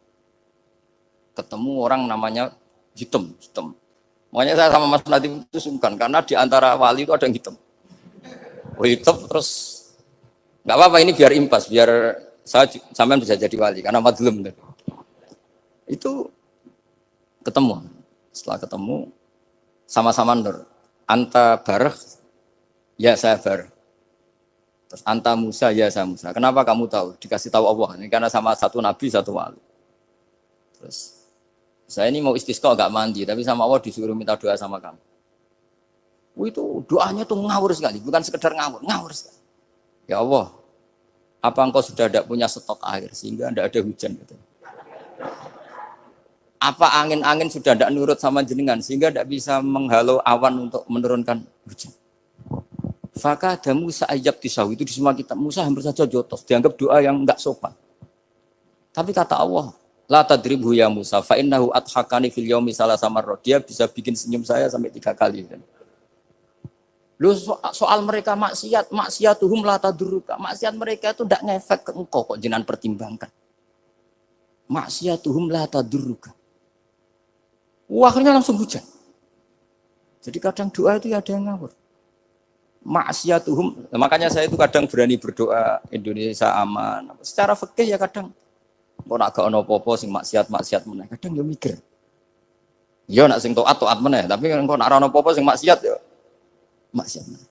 Ketemu orang namanya hitam. Makanya saya sama Mas Nadiem itu sungkan karena di antara wali itu ada yang hitam. Hitam terus nggak apa-apa ini biar impas, biar saya sampean bisa jadi wali karena madlum. Itu ketemu. Setelah ketemu sama-sama nur. Anta bareh, ya saya bareh. Terus anta Musa, ya saya Musa. Kenapa kamu tahu? Dikasih tahu Allah. Ini karena sama satu nabi, satu wali. Terus saya ini mau istisqa enggak mandi, tapi sama Allah disuruh minta doa sama kamu. Itu doanya tuh ngawur sekali, bukan sekedar ngawur sekali. Ya Allah, apa engkau sudah tidak punya stok air sehingga tidak ada hujan gitu. Apa angin-angin sudah tidak nurut sama jenengan sehingga tidak bisa menghalau awan untuk menurunkan hujan. Faka ada Musa ayab tisawi itu di semua kitab. Musa hampir saja jotos, dianggap doa yang enggak sopan. Tapi kata Allah, la tadribhu ya Musa fa innahu adhakani fil yaumi salasa marrat. Dia bisa bikin senyum saya sampai 3 kali. Lu soal mereka maksiatuhum la tadurruka. Maksiat mereka itu tidak ngefek ke engkau kok jenengan pertimbangkan. Maksiatuhum la tadurruka. Akhirnya langsung hujan. Jadi kadang doa itu ada yang ngawur. Maksiatuhum, makanya saya itu kadang berani berdoa Indonesia aman. Secara fikih ya kadang kok nak gak ono apa-apa sing maksiat meneh. Kadang yo mikir. Ya nak sing taat meneh, tapi kok nak ora ono apa-apa sing maksiat ya maksiat meneh.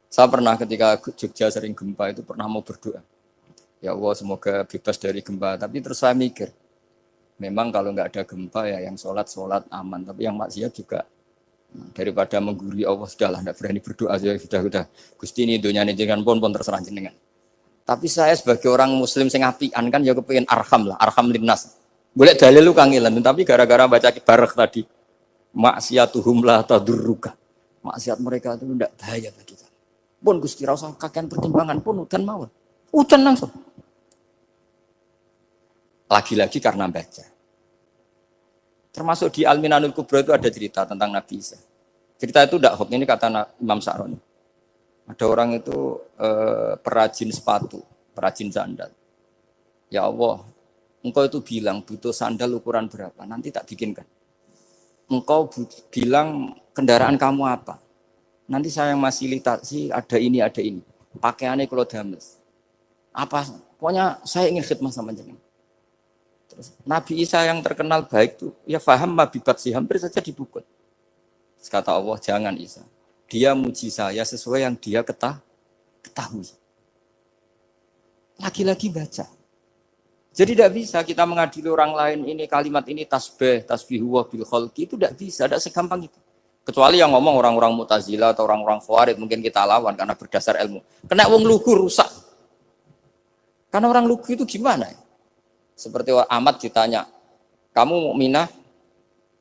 Saya pernah ketika Jogja sering gempa itu pernah mau berdoa. Ya Allah semoga bebas dari gempa, tapi terus saya mikir. Memang kalau nggak ada gempa ya yang sholat aman, tapi yang maksiat juga daripada menggurui Allah sudahlah nggak berani berdoa aja sudah Gusti ini dunia ini jangan pun terserah jenengan. Tapi saya sebagai orang Muslim sing apian kan ya kepengen arham linnas. Boleh dalil lu kangilan, tapi gara-gara baca barek tadi maksiatuhum la tadurruka. Maksiat mereka itu tidak bahaya bagi kita. Pun Gusti rasa kakean pertimbangan pun udan mawon. Udan langsung. Lagi-lagi karena baca. Termasuk di Al-Minanul Kubra itu ada cerita tentang Nabi Isa. Cerita itu tidak hoax, ini kata Imam Sa'roni. Ada orang itu perajin sepatu, perajin sandal. Ya Allah, engkau itu bilang butuh sandal ukuran berapa, nanti tak bikinkan. Engkau bilang kendaraan kamu apa, nanti saya yang fasilitasi ada ini. Pakaiannya kalau dames. Apa, pokoknya saya ingin khidmah sama jenengan. Nabi Isa yang terkenal baik itu ya faham mabibat sih hampir saja dipukul. Kata Allah jangan Isa. Dia muji saya sesuai yang dia ketahui. Lagi-lagi baca. Jadi tidak bisa kita mengadili orang lain ini kalimat ini tasbihu wa bil khalqi itu tidak bisa, tidak segampang itu. Kecuali yang ngomong orang-orang Mu'tazilah atau orang-orang Khawarij mungkin kita lawan karena berdasar ilmu. Kena wong lugu rusak. Karena orang lugu itu gimana ya? Seperti Ahmad ditanya, kamu mukminah?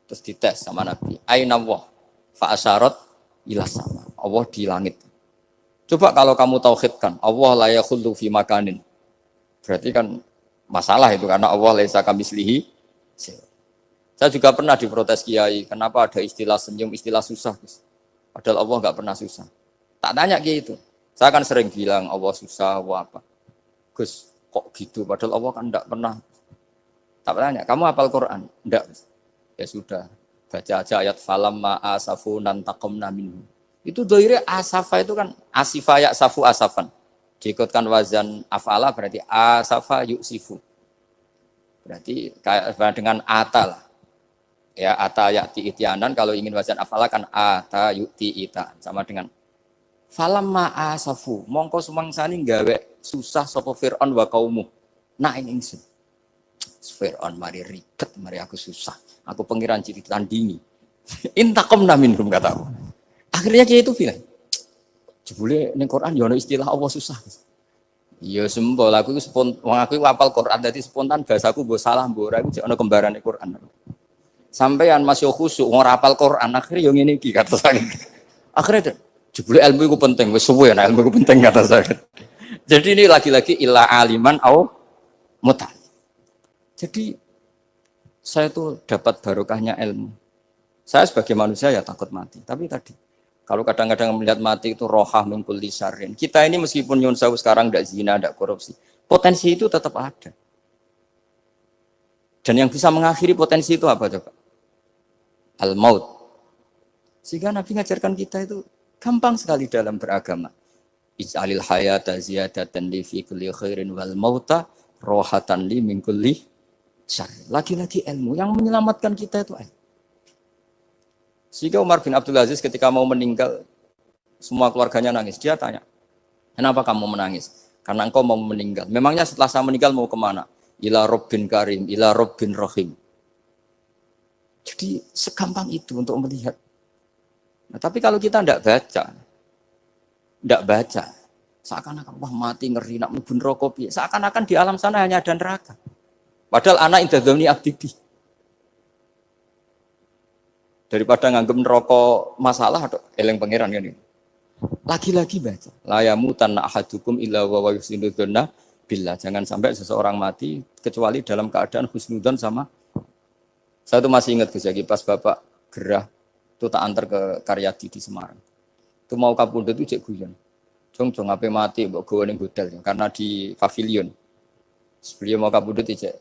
Terus dites sama Nabi. Aina Allah? Fa asyarat ila sama. Allah di langit. Coba kalau kamu tauhidkan, Allah la yakhullu fi makanin. Berarti kan masalah itu karena Allah laisa kamitslihi. Saya juga pernah diprotes kiai, kenapa ada istilah senyum, istilah susah. Padahal Allah enggak pernah susah. Tak tanya gitu. Saya kan sering bilang Allah susah, Allah apa. Gus, kok gitu? Padahal Allah kan enggak pernah. Tak tanya, kamu hafal Quran? Enggak. Ya sudah, baca aja ayat falamma asafunan taqamna minhu. Itu doire asafa itu kan asifa yaksafu asafan. Diikutkan wazan afala berarti asafa yuksifu. Berarti kayak dengan ata lah. Ya ata yati ityanan kalau ingin wazan afala kan ata yuti ita sama dengan Falamma asafu, mongko sumangsani gawe susah sapa Firaun wa kaumu. Nak ing ingsun. Firaun mari ribet, mari aku susah. Aku pengiran ciri tandingi. Intaqamna minhum kata aku. Akhirnya dia itu bilang, jebule ning Quran ya ono istilah Allah susah. Ya sembol aku iku wong aku hafal Quran dadi spontan bahasaku mbok salah mbok ora iku jek ono kembarane Quran. Sampeyan masih khusuk ora hafal Quran akhirnya yo ngene iki kata saya. Akhirnya jebule ilmu itu penting, wis suwe nek ilmu itu penting kata saya. Jadi ini lagi-lagi illa aliman au muta. Jadi saya tuh dapat barokahnya ilmu. Saya sebagai manusia ya takut mati, tapi tadi kalau kadang-kadang melihat mati itu rohah min kulli syarrin. Kita ini meskipun nyun sewu sekarang ndak zina, ndak korupsi, potensi itu tetap ada. Dan yang bisa mengakhiri potensi itu apa coba? Al-maut. Sehingga Nabi ngajarkan kita itu gampang sekali dalam beragama. Ij'alil hayata ziyadatan li fi kulli khairin wal mauta rohatan li min kulli syarr. Lagi-lagi ilmu yang menyelamatkan kita itu ilmu. Sehingga Umar bin Abdul Aziz ketika mau meninggal, semua keluarganya nangis. Dia tanya, kenapa kamu menangis? Karena engkau mau meninggal. Memangnya setelah saya meninggal mau kemana? Ila Rabbin Karim, ila Rabbin Rahim. Jadi segampang itu untuk melihat. Nah, tapi kalau kita tidak baca, seakan-akan wah mati ngeri nak mlebu neraka piye. Seakan-akan di alam sana hanya ada neraka. Padahal anak indah dzoni abdi. Daripada nganggep neraka masalah atau eleng pangeran kan ini. Lagi-lagi baca. La yamutanna ahadukum illa wa yuhsinudzanna billah. Jangan sampai seseorang mati kecuali dalam keadaan husnudzon sama. Saya tuh masih ingat Gus Yaki pas Bapak gerah itu tak antar ke Karyadi di Semarang. Itu mau kapundhut itu cek guyon. Jong ape mati mbok gowo ning hotel karena di pavilion. Sebelum mau kapundhut cek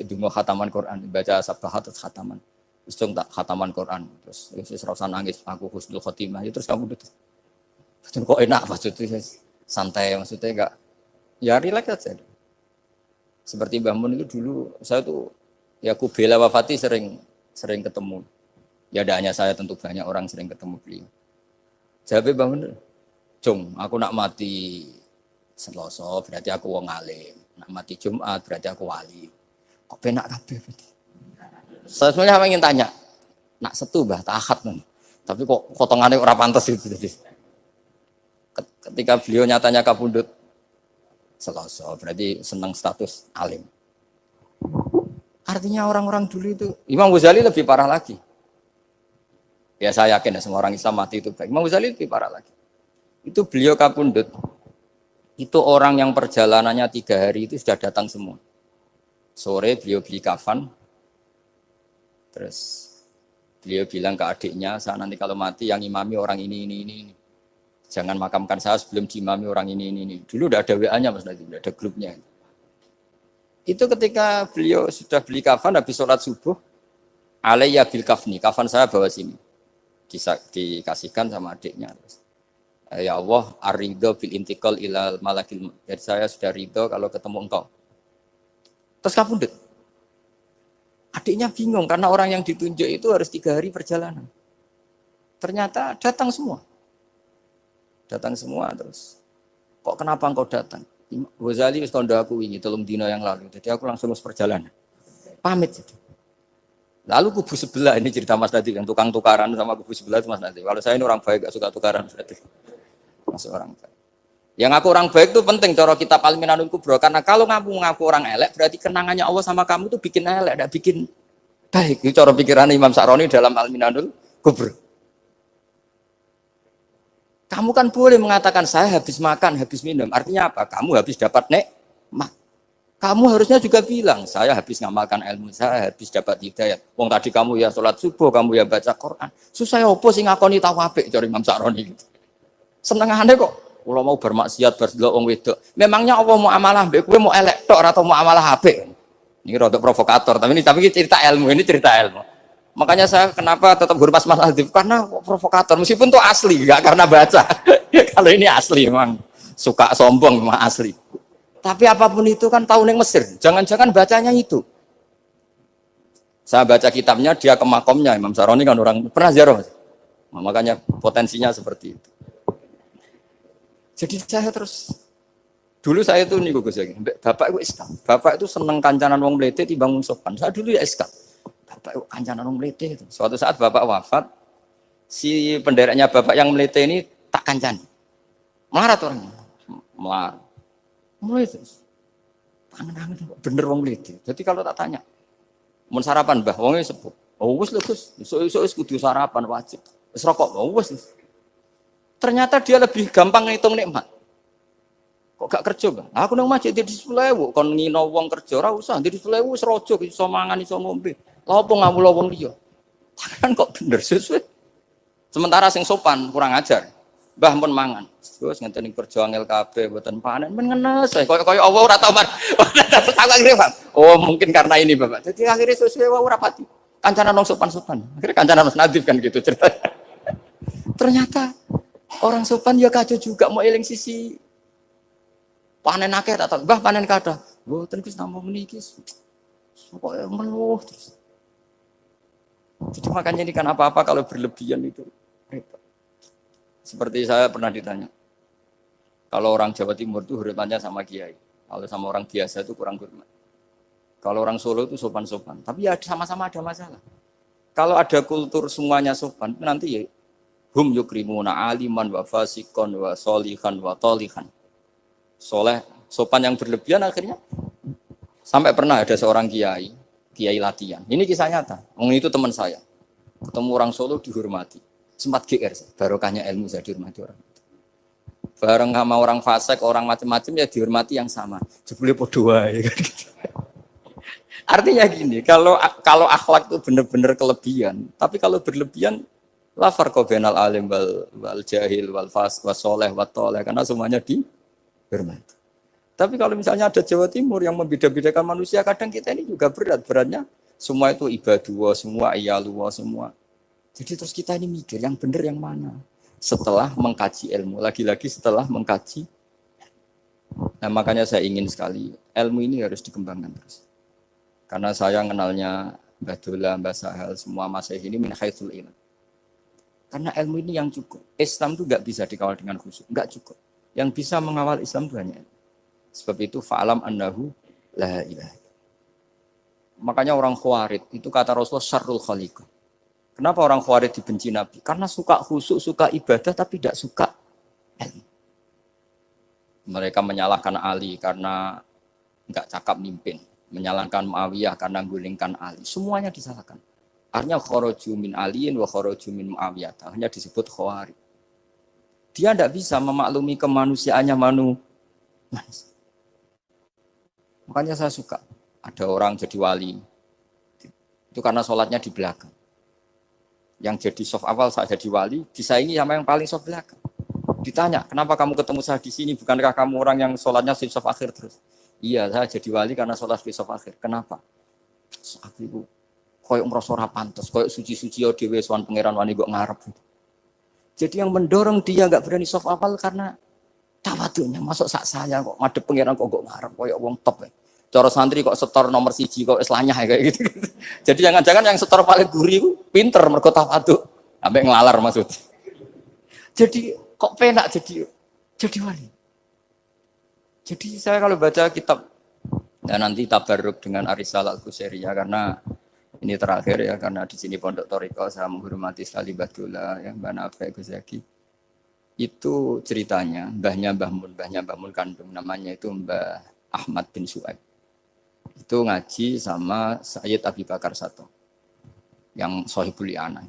donga khataman Quran, baca sabahat terus khataman. Terus jong tak khataman Quran, terus wis ora nangis aku husnul khotimah. Ya terus kapundhut. Kok enak maksudnya santai maksudnya enggak ya rileks aja. Seperti Mbah Mun itu dulu saya tuh ya aku bela wafati sering ketemu. Ya ada hanya saya tentu banyak orang sering ketemu beliau. Jawabnya Mbah Mun, "Jong, aku nak mati Selasa berarti aku wong alim. Nak mati Jumat berarti aku wali." Kok penak kabeh berarti. Saya sebenarnya ingin tanya, nak Setu Mbah Ahad men. Tapi kok potongannya ora pantes itu jadi. Ketika beliau nyatanya kapundhut Selasa berarti senang status alim. Artinya orang-orang dulu itu Imam Ghazali lebih parah lagi. Ya saya yakin ya semua orang Islam mati itu baik. Imam Ghazali lebih parah lagi. Itu beliau kapundhut. Itu orang yang perjalanannya 3 hari itu sudah datang semua. Sore beliau beli kafan. Terus beliau bilang ke adiknya, saya nanti kalau mati yang imami orang ini. Jangan makamkan saya sebelum diimami orang ini. Dulu udah ada WA-nya Mas Nabi, udah ada grupnya. Itu ketika beliau sudah beli kafan habis sholat subuh, alayya bil kafni, kafan saya bawa sini. Dikasihkan sama adiknya. Ya Allah, ar-ridho bil intiqal ilal malakil. Jadi saya sudah ridho kalau ketemu engkau. Terus kapundhut. Adiknya bingung karena orang yang ditunjuk itu harus 3 hari perjalanan. Ternyata datang semua. Terus. Kok kenapa engkau datang? Ghazali wis kandha aku wingi 3 dina yang lalu. Jadi aku langsung perjalanan. Pamit jadi. Lalu kubu sebelah ini cerita Mas Nadi yang tukang tukaran sama kubu sebelah itu Mas Nadi. Kalau saya ini orang baik gak suka tukaran berarti. Masuk orang baik. Yang aku orang baik itu penting cara kitab Al-Minanul Kubro karena kalau ngaku orang elek berarti kenangannya Allah sama kamu itu bikin elek, tidak bikin baik. Itu cara pikiran Imam Sa'roni dalam Al-Minanul Kubro. Kamu kan boleh mengatakan saya habis makan, habis minum. Artinya apa? Kamu habis dapat nikmat. Kamu harusnya juga bilang, saya habis ngamalkan ilmu, saya habis dapat hidayah. Wong tadi kamu ya sholat subuh, kamu ya baca Quran. Susah ya opo sing ngakoni tahu apik cari Imam Sa'roni gitu. Senengane kok kalau mau bermaksiat berdelok wong wedok. Memangnya Allah mau amalah mbek kowe mau elek tok atau mau amalah apik? Ini rada provokator, tapi ini cerita ilmu, ini cerita ilmu. Makanya saya kenapa tetap hormat Mas Adib karena provokator meskipun itu asli, enggak karena baca. Kalau ini asli memang suka sombong memang asli. Tapi apapun itu kan tahu neng Mesir. Jangan-jangan bacanya itu. Saya baca kitabnya dia ke makomnya Imam Sa'roni kan orang pernah ziarah. Nah, makanya potensinya seperti itu. Jadi saya terus dulu saya itu nih Gus ya, bapak itu Islam. Bapak itu seneng kancanan wong mlete timbang wong sopan. Saya dulu ya Islam. Bapak itu kancanan wong mlete itu. Suatu saat bapak wafat, si pendereknya bapak yang mlete ini tak kancani. Melarat orangnya. Melarat. Mulai terus. Tangan-tangan bener wong mlete. Jadi kalau tak tanya, mun sarapan Mbah, wonge sepuh. Oh wis lho Gus, esuk-esuk wis kudu sarapan wajib. Wis rokok, oh wis. Ternyata dia lebih gampang ngitung nikmat. Kok gak kerja, Bang? Aku nang masjid di 10.000, kon ngino wong kerja ora usah, di 10.000 wis raja iso mangan iso ngombe. Lha opo ngawula wong liya? Kan kok bener sesuai. Sementara sing sopan kurang ajar. Mbah pun mangan. Terus ngenteni kerja angel kabeh mboten panen men ngenes. Kaya Allah ora tau mar. Aku akhirnya Bang. Oh, mungkin karena ini, Bapak. Jadi akhirnya sesuai wae ora pati. Kancanan wong sopan-sopan. Akhirnya kancanan Mas Nadif kan gitu ceritanya. Ternyata orang sopan ya kacau juga mau eling sisi panen akeh tak tahu. Mbah panen kathah. Mboten Gus namung meniki. Pokoke meluh terus. Jadi makanya ini kan apa-apa kalau berlebihan itu repot. Seperti saya pernah ditanya, kalau orang Jawa Timur itu hormatnya sama kiai, kalau sama orang biasa itu kurang hormat. Kalau orang Solo itu sopan-sopan, tapi ya sama-sama ada masalah. Kalau ada kultur semuanya sopan, nanti ya hum yukrimuna aliman wa fasikon wa solihan wa tolihan. Soleh, sopan yang berlebihan akhirnya sampai pernah ada seorang kiai latihan. Ini kisah nyata. Itu teman saya. Ketemu orang Solo dihormati. Sempat GR, barokahnya ilmu saya dihormati orang. Bareng sama orang fasik, orang macam-macam ya dihormati yang sama. Jebule padha wae kan gitu. Artinya gini, kalau akhlak itu benar-benar kelebihan, tapi kalau berlebihan la farqa bainal alim wal jahil wal fas was saleh wat thaleh karena semuanya dihormati. Tapi kalau misalnya ada Jawa Timur yang membeda-bedakan manusia, kadang kita ini juga beratnya semua itu ibadullah, semua iyalullah, semua. Jadi terus kita ini mikir yang benar yang mana? Setelah mengkaji ilmu, lagi-lagi setelah mengkaji. Nah makanya saya ingin sekali ilmu ini harus dikembangkan terus. Karena saya kenalnya Mbah Dola, Mbah Sahal, semua masyayikh ini min haitsul ilm. Karena ilmu ini yang cukup. Islam itu enggak bisa dikawal dengan khusyuk, enggak cukup. Yang bisa mengawal Islam itu hanya ilmu. Sebab itu fa'alam annahu la ilaha. Makanya orang Khawarij itu kata Rasulullah syarrul khaliqah. Kenapa orang Khawarij dibenci Nabi? Karena suka khusyuk, suka ibadah tapi tidak suka ilmu. Mereka menyalahkan Ali karena enggak cakap mimpin, menyalahkan Muawiyah karena gulingkan Ali. Semuanya disalahkan. Artinya kharaju min aliyin wa kharaju min Muawiyah. Hanya disebut Khawarij. Dia tidak bisa memaklumi kemanusiaannya manusia. Makanya saya suka ada orang jadi wali. Itu karena sholatnya di belakang. Yang jadi soft awal saat jadi wali, disaingi sama yang paling soft belakang. Ditanya, kenapa kamu ketemu saya di sini? Bukankah kamu orang yang sholatnya di soft akhir terus? Iya, saya jadi wali karena sholat di soft akhir. Kenapa? Aku itu koyok merasa ora pantes, koyok suci-suci ya dhewe sowan pangeran wani kok ngarep. Jadi yang mendorong dia enggak berani soft awal karena tawadhunya. Masuk sak saya kok ngadep pangeran kok ngarep koyok wong top. Cara santri kok setor nomor 1 kok wis lanyah kayak gitu. Jadi jangan-jangan yang setor paling guri ku pinter mergo tawadhu, sampai ngelalar maksud. Jadi kok penak jadi wali. Jadi saya kalau baca kitab dan nanti tabarruk dengan Ar-Risalah Al-Qusairiyah karena ini terakhir ya karena di sini Pondok Thariqah saya menghormati sekali Mbah Dola ya Mbah Nafi Gus Zaki. Itu ceritanya mbahnya Mbah Mun kandung namanya itu Mbah Ahmad bin Su'aib. Itu ngaji sama Sayyid Abi Bakar Sato yang Sohibul I'anah.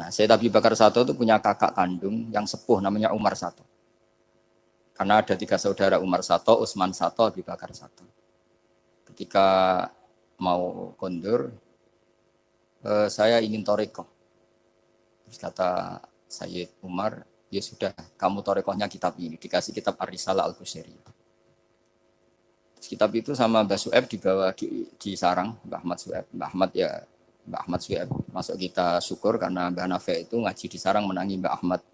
Nah, Sayyid Abi Bakar Sato itu punya kakak kandung yang sepuh namanya Umar Sato. Karena ada 3 saudara Umar Sato, Utsman Sato, Abi Bakar Sato. Ketika mau kondur, saya ingin thariqah. Terus kata Sayyid Umar, ya sudah, kamu thariqahnya kitab ini, dikasih kitab Ar-Risalah Al-Qusairiyah. Kitab itu sama Mbah Su'aib dibawa di sarang Mbah Ahmad Su'aib. Mbah Ahmad Su'aib masuk kita syukur karena Mbah Nafi itu ngaji di sarang menangi Mbah Ahmad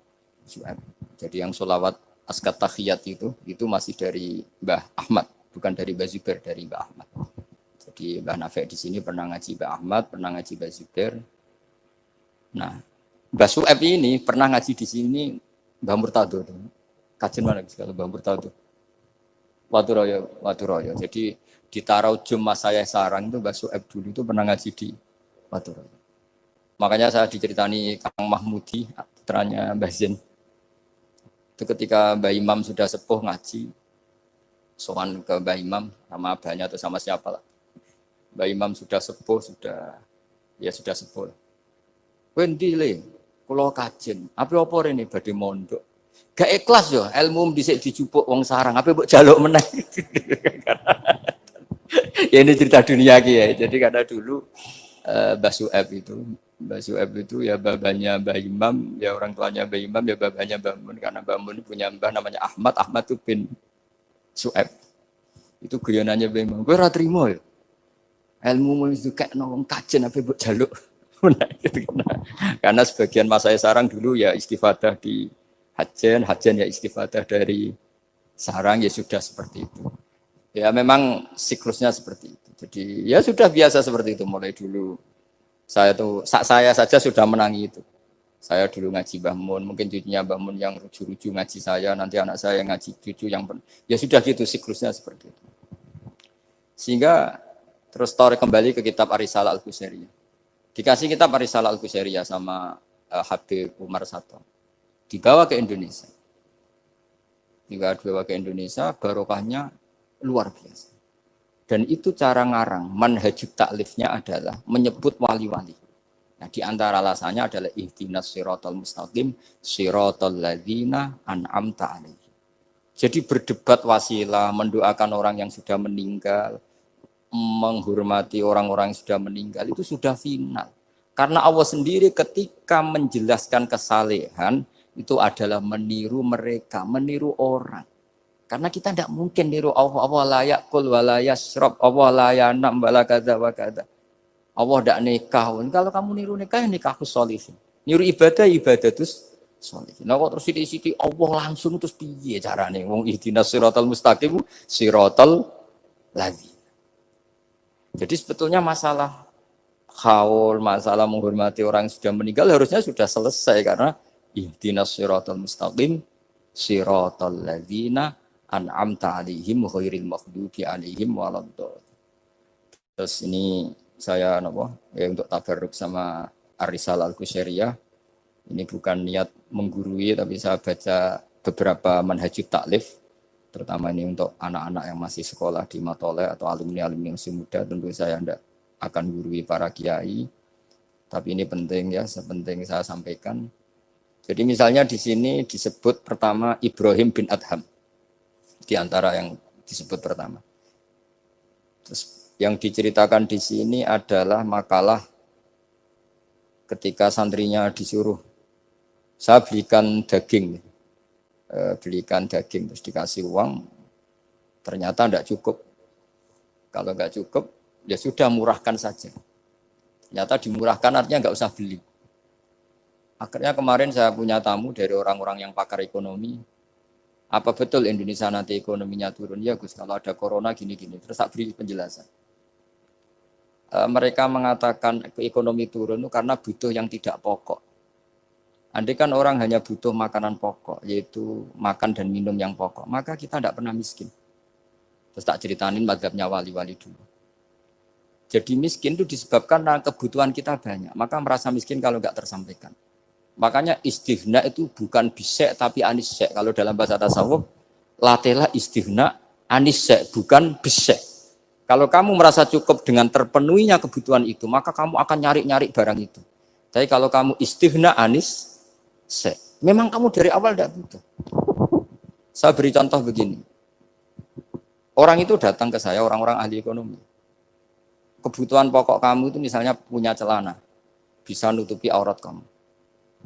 Su'aib. Jadi yang sholawat askat tahiyat itu masih dari Mbah Ahmad, bukan dari Mbah Zubair, dari Mbah Ahmad. Jadi Mbah Nafi di sini pernah ngaji Mbah Ahmad, pernah ngaji Mbah Zubair. Nah, Mbah Su'aib ini pernah ngaji di sini Mbah Murtado. Kajen mana kalau Mbah Murtado? Waturoyo. Jadi di Taraujum Mas saya Sarang itu Mbah Sueb dulu itu pernah ngaji di Waturoyo. Makanya saya diceritani Kang Mahmudi, putranya Mbah Zen. Itu ketika Mbah Imam sudah sepuh ngaji, sowan ke Mbah Imam sama abahnya atau sama siapa lah. Mbah Imam sudah sepuh, sudah sepuh. Wendi le, kula kajen. Apa rene badhe mondok. Gak ikhlas yo, ilmu dhisik dijupuk wong sarang, apa mbok jaluk meneh. Ya ini cerita dunia ya. Jadi karena dulu Mbah Sueb itu ya babanya Mbah Imam, ya orang tuanya Mbah Imam, ya babanya Mbah Mun. Karena Mbah Mun punya mbah namanya Ahmad itu bin Sueb. Itu guyonannya Mbah Imam. Kowe ora trimo ya. Ilmu itu kayak wong kajen apa mbok jaluk. Karena sebagian masa saya sarang dulu ya istifadah di hajen ya istifadah dari sarang ya sudah seperti itu. Ya memang siklusnya seperti itu. Jadi ya sudah biasa seperti itu mulai dulu. Saya saja sudah menangi itu. Saya dulu ngaji Mbah Mun, mungkin cucunya Mbah Mun yang ruju-ruju ngaji saya, nanti anak saya yang ngaji cucu yang ya sudah gitu siklusnya seperti itu. Sehingga terus tarik kembali ke kitab Ar-Risalah Al-Qusairiyah. Dikasih kitab Ar-Risalah Al-Qusairiyah sama Habib Umar Sato. Dibawa ke Indonesia. Dibawa ke Indonesia, barokahnya luar biasa. Dan itu cara ngarang, manhajut taklifnya adalah menyebut wali-wali. Nah, di antara alasannya adalah ihdinas siratal mustaqim, siratal ladzina an'amta alaihim. Jadi berdebat wasilah, mendoakan orang yang sudah meninggal, menghormati orang-orang yang sudah meninggal itu sudah final. Karena Allah sendiri ketika menjelaskan kesalehan itu adalah meniru mereka, meniru orang. Karena kita tidak mungkin niru Allah la yakul wa la yashrab, Allah la yanam wa la kadza wa kadza. Allah tidak nikah. Kalau kamu niru nikah, ya nikahku sholihin. Niru ibadah terus sholihin. Nah kok terus sithik-sithik Allah langsung terus piye carane? Wong ihdinas siratal mustaqim, siratal ladzina. Jadi sebetulnya masalah haul, masalah menghormati orang yang sudah meninggal harusnya sudah selesai karena ihdinas siratal mustaqim siratal ladzina an'amta 'alaihim ghairil maghdubi 'alaihim waladdallin. Terus ini saya untuk tabarruk sama Ar-Risalah Al-Qusairiyah. Ini bukan niat menggurui tapi saya baca beberapa manhajut taklif. Terutama ini untuk anak-anak yang masih sekolah di Matole atau alumni-alumni yang masih muda, tentu saya tidak akan gurui para kiai. Tapi ini penting ya, sepenting saya sampaikan. Jadi misalnya di sini disebut pertama Ibrahim bin Adham. Di antara yang disebut pertama. Terus yang diceritakan di sini adalah makalah ketika santrinya disuruh, saya belikan daging terus dikasih uang, ternyata tidak cukup. Kalau nggak cukup ya sudah murahkan saja. Ternyata dimurahkan artinya nggak usah beli. Akhirnya kemarin saya punya tamu dari orang-orang yang pakar ekonomi. Apa betul Indonesia nanti ekonominya turun? Ya Gus, kalau ada corona gini-gini. Terus saya beri penjelasan. Mereka mengatakan ekonomi turun karena butuh yang tidak pokok. Andai kan orang hanya butuh makanan pokok, yaitu makan dan minum yang pokok, maka kita tidak pernah miskin. Terus tak ceritainin mazhabnya wali-wali dulu. Jadi miskin itu disebabkan karena kebutuhan kita banyak, maka merasa miskin kalau nggak tersampaikan. Makanya istighna itu bukan bisek tapi anisek. Kalau dalam bahasa tasawuf, latela istighna anisek, bukan bisek. Kalau kamu merasa cukup dengan terpenuhinya kebutuhan itu, maka kamu akan nyari-nyari barang itu. Tapi kalau kamu istighna anis, memang kamu dari awal tidak butuh. Saya beri contoh begini. Orang itu datang ke saya, orang-orang ahli ekonomi. Kebutuhan pokok kamu itu misalnya punya celana, bisa nutupi aurat kamu.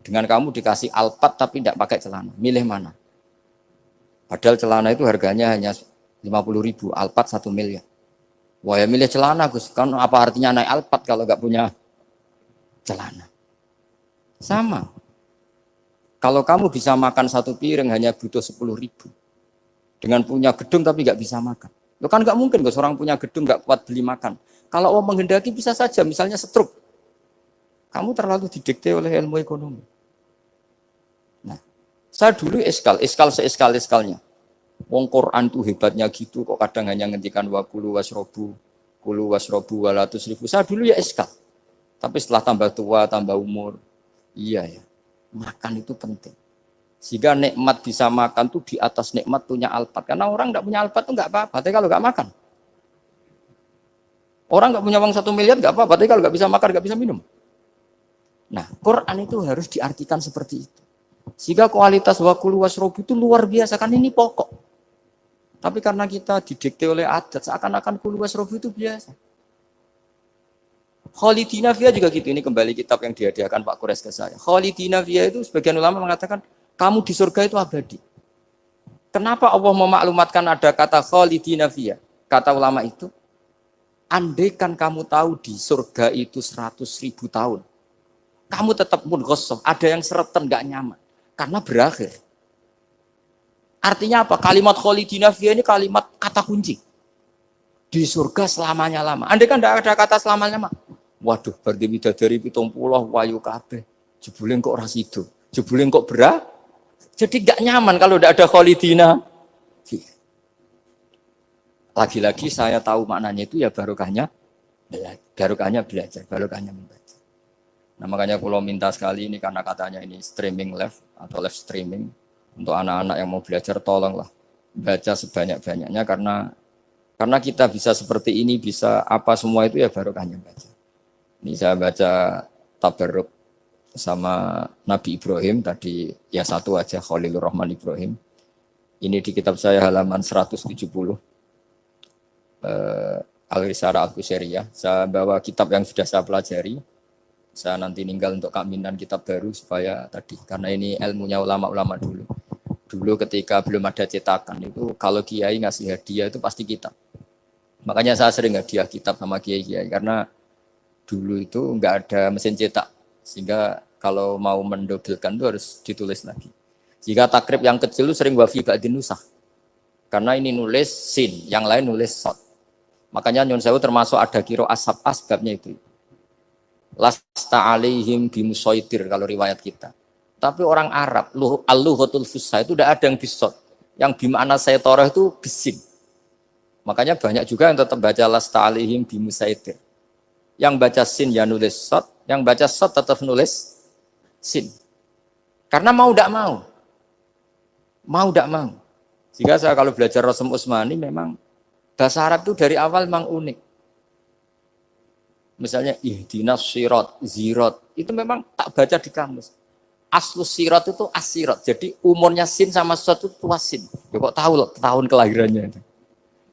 Dengan kamu dikasih alpat tapi tidak pakai celana, milih mana? Padahal celana itu harganya hanya 50.000, alpat 1 miliar. Wah ya milih celana Gus, kan apa artinya naik alpat kalau nggak punya celana? Sama. Kalau kamu bisa makan 1 piring hanya butuh 10.000. Dengan punya gedung tapi nggak bisa makan. Lo kan nggak mungkin Gus, orang punya gedung nggak kuat beli makan. Kalau Allah menghendaki bisa saja, misalnya stroke. Kamu terlalu didikte oleh ilmu ekonomi. Nah, Saya dulu eskal seeskal-eskalnya. Wong Quran tuh hebatnya gitu kok kadang hanya ngendikan wa kulu wasrobu walatus ribu. Saya dulu ya eskal. Tapi setelah tambah tua, tambah umur, iya ya, makan itu penting. Sehingga nikmat bisa makan tuh di atas nikmat punya alpat. Karena orang nggak punya alpat tuh nggak apa-apa. Tapi kalau nggak makan, orang nggak punya uang 1 miliar nggak apa-apa. Tapi kalau nggak bisa makan, nggak bisa minum. Nah, Quran itu harus diartikan seperti itu. Sehingga kualitas wakulu wasrobu itu luar biasa. Kan ini pokok. Tapi karena kita didikte oleh adat, seakan-akan kulu wasrobu itu biasa. Khalidina Fiyah juga gitu. Ini kembali kitab yang dihadiahkan Pak Kures ke saya. Khalidina Fiyah itu sebagian ulama mengatakan kamu di surga itu abadi. Kenapa Allah memaklumatkan ada kata khalidina fiyah? Kata ulama itu, andaikan kamu tahu di surga itu 100.000 tahun, kamu tetap munghassoh, ada yang seretan gak nyaman karena berakhir. Artinya apa? Kalimat khalidina fiyah ini kalimat kata kunci. Di surga selamanya lama. Andaikan tidak ada kata selamanya lama, waduh, berarti bidadari 70 wayu kabeh. Jebule kok ora sido. Jebule kok berat. Jadi gak nyaman kalau tidak ada khalidina. Lagi-lagi saya tahu maknanya itu ya barokahnya belajar, barokahnya membaca. Nah makanya kalau minta sekali ini karena katanya ini streaming live atau live streaming untuk anak-anak yang mau belajar tolonglah baca sebanyak-banyaknya karena kita bisa seperti ini bisa apa semua itu ya barokahnya baca. Ini saya baca Tabarruk sama Nabi Ibrahim tadi ya satu aja Khalilur Rahman Ibrahim. Ini di kitab saya halaman 170 Al-Risarah Al-Qusairiyah. Saya bawa kitab yang sudah saya pelajari. Saya nanti ninggal untuk kaminan kitab baru supaya tadi karena ini ilmunya ulama-ulama dulu. Dulu ketika belum ada cetakan itu kalau kiai ngasih hadiah itu pasti kitab. Makanya saya sering hadiah kitab sama kiai-kiai karena dulu itu enggak ada mesin cetak. Sehingga kalau mau mendobelkan itu harus ditulis lagi. Jika takrib yang kecil itu sering wafi ba'din nusah. Karena ini nulis sin, yang lain nulis sod. Makanya Nyun Sewu termasuk ada kiro asbabnya itu. Lasta alaihim bimusaitir kalau riwayat kita. Tapi orang Arab, al-lughatul fusha itu tidak ada yang bisod. Yang bimana saytorah itu bisin. Makanya banyak juga yang tetap baca lasta alaihim bimusaitir. Yang baca sin ya nulis sod, yang baca sod tetap nulis sin. Karena mau tidak mau. Mau tidak mau. Jika saya kalau belajar Rasul Utsmani memang bahasa Arab itu dari awal memang unik. Misalnya ihdinas sirat, zirat, itu memang tak baca di kamus. Aslus sirat itu asirat. Jadi umurnya sin sama sod itu tua sin. Ya kok tahu loh tahun kelahirannya.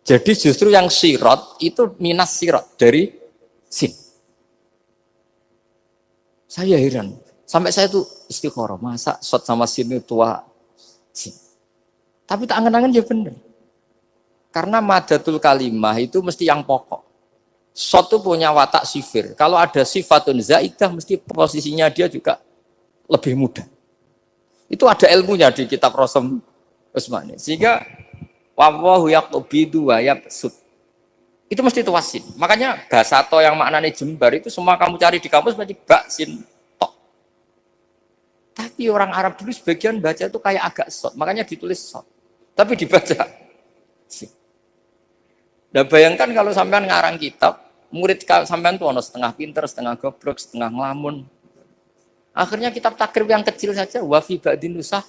Jadi justru yang sirat itu minas sirat dari sin. Saya heran. Sampai saya tuh istiqoroh. Masa sod sama sin itu tua sin. Tapi tak angen-angen ya benar. Karena madatul kalimah itu mesti yang pokok. Sod itu punya watak sifir. Kalau ada sifatun zaidah mesti posisinya dia juga lebih mudah. Itu ada ilmunya di kitab Rasul Utsmani. Sehingga wallahu yaqbidu wa yabsut. Itu mesti tuasin. Makanya basato yang maknanya jembar itu semua kamu cari di kamus berarti baksin tok. Tapi orang Arab dulu sebagian baca itu kayak agak sod. Makanya ditulis sod. Tapi dibaca sin. Nah bayangkan kalau sampean ngarang kitab, murid sampean tuh ono setengah pinter, setengah goblok, setengah ngelamun. Akhirnya kitab takrib yang kecil saja wafi ba'din nusah.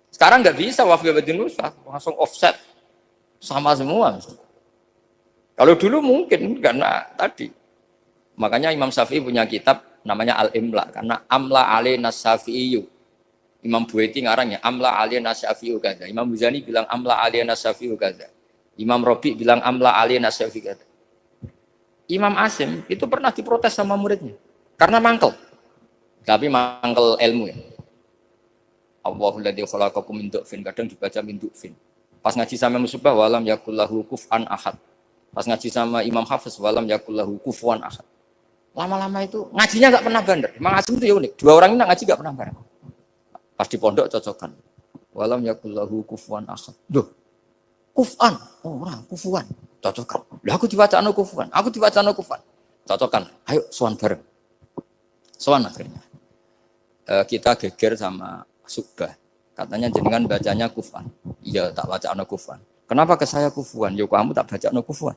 Sekarang nggak bisa wafi ba'din nusah, langsung offset sama semua. Kalau dulu mungkin karena tadi. Makanya Imam Syafi'i punya kitab namanya Al-Imla karena amla alaina Syafi'iyyu. Imam Buaiti ngarangnya amla alaina Syafi'u kadza. Imam Muzani bilang amla alaina Syafi'u kadza. Imam Rabi bilang amla alaina Syafi'u kadza. Imam Asim itu pernah diprotes sama muridnya karena mangkel. Tapi mangkel ilmu ya. Allahul ladzi khalaqakum min du'fin, kadang dibaca min du'fin. Pas ngaji sama Musybah walam yakullahu kuf'an ahad. Pas ngaji sama Imam Hafiz walam yakullahu kufuwan ahad. Lama-lama itu ngajinya enggak pernah bandar. Imam Asim itu ya unik. Dua orang ini ngaji enggak pernah bareng. Pas di pondok cocokan. Walam yakullahu kufuwan ahad. Duh. Kuf'an, orang kufuwan. Cocokan. Lah aku diwacana kufuwan. Aku diwacana kufuwan. Cocokan. Ayo sowan bareng. Sowan akhirnya. Kita geger sama Subah. Katanya jenengan bacanya kufan. Iya, tak baca no kufan. Kenapa ke saya kufuan? Yo kamu tak baca no kufan.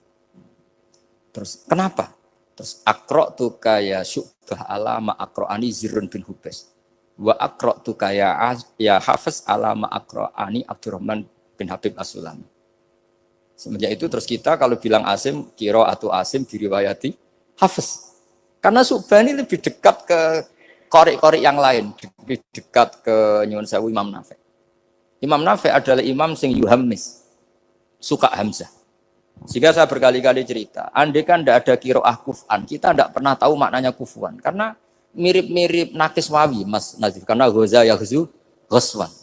Terus kenapa? Terus akro tu kaya Syubah ala ma akroani Zirun bin Hubes. Wa akro tu kaya ya Hafiz ala ma akroani Abdurrahman bin Habib As-Sulami. Semenjak itu terus kita kalau bilang Asim, kiro atau Asim diriwayati Hafiz. Karena Syubah ini lebih dekat ke korek-korek yang lain, lebih dekat ke Nyuwun Sewu Imam Nafi'. Imam Nafi' adalah imam sing yuhammis, suka Hamzah. Sehingga saya berkali-kali cerita, andai kan tidak ada kiroah kuf'an, kita tidak pernah tahu maknanya kufuan. Karena mirip-mirip nakis wawi, Mas Nazif. Karena goza yahzu ghoswan.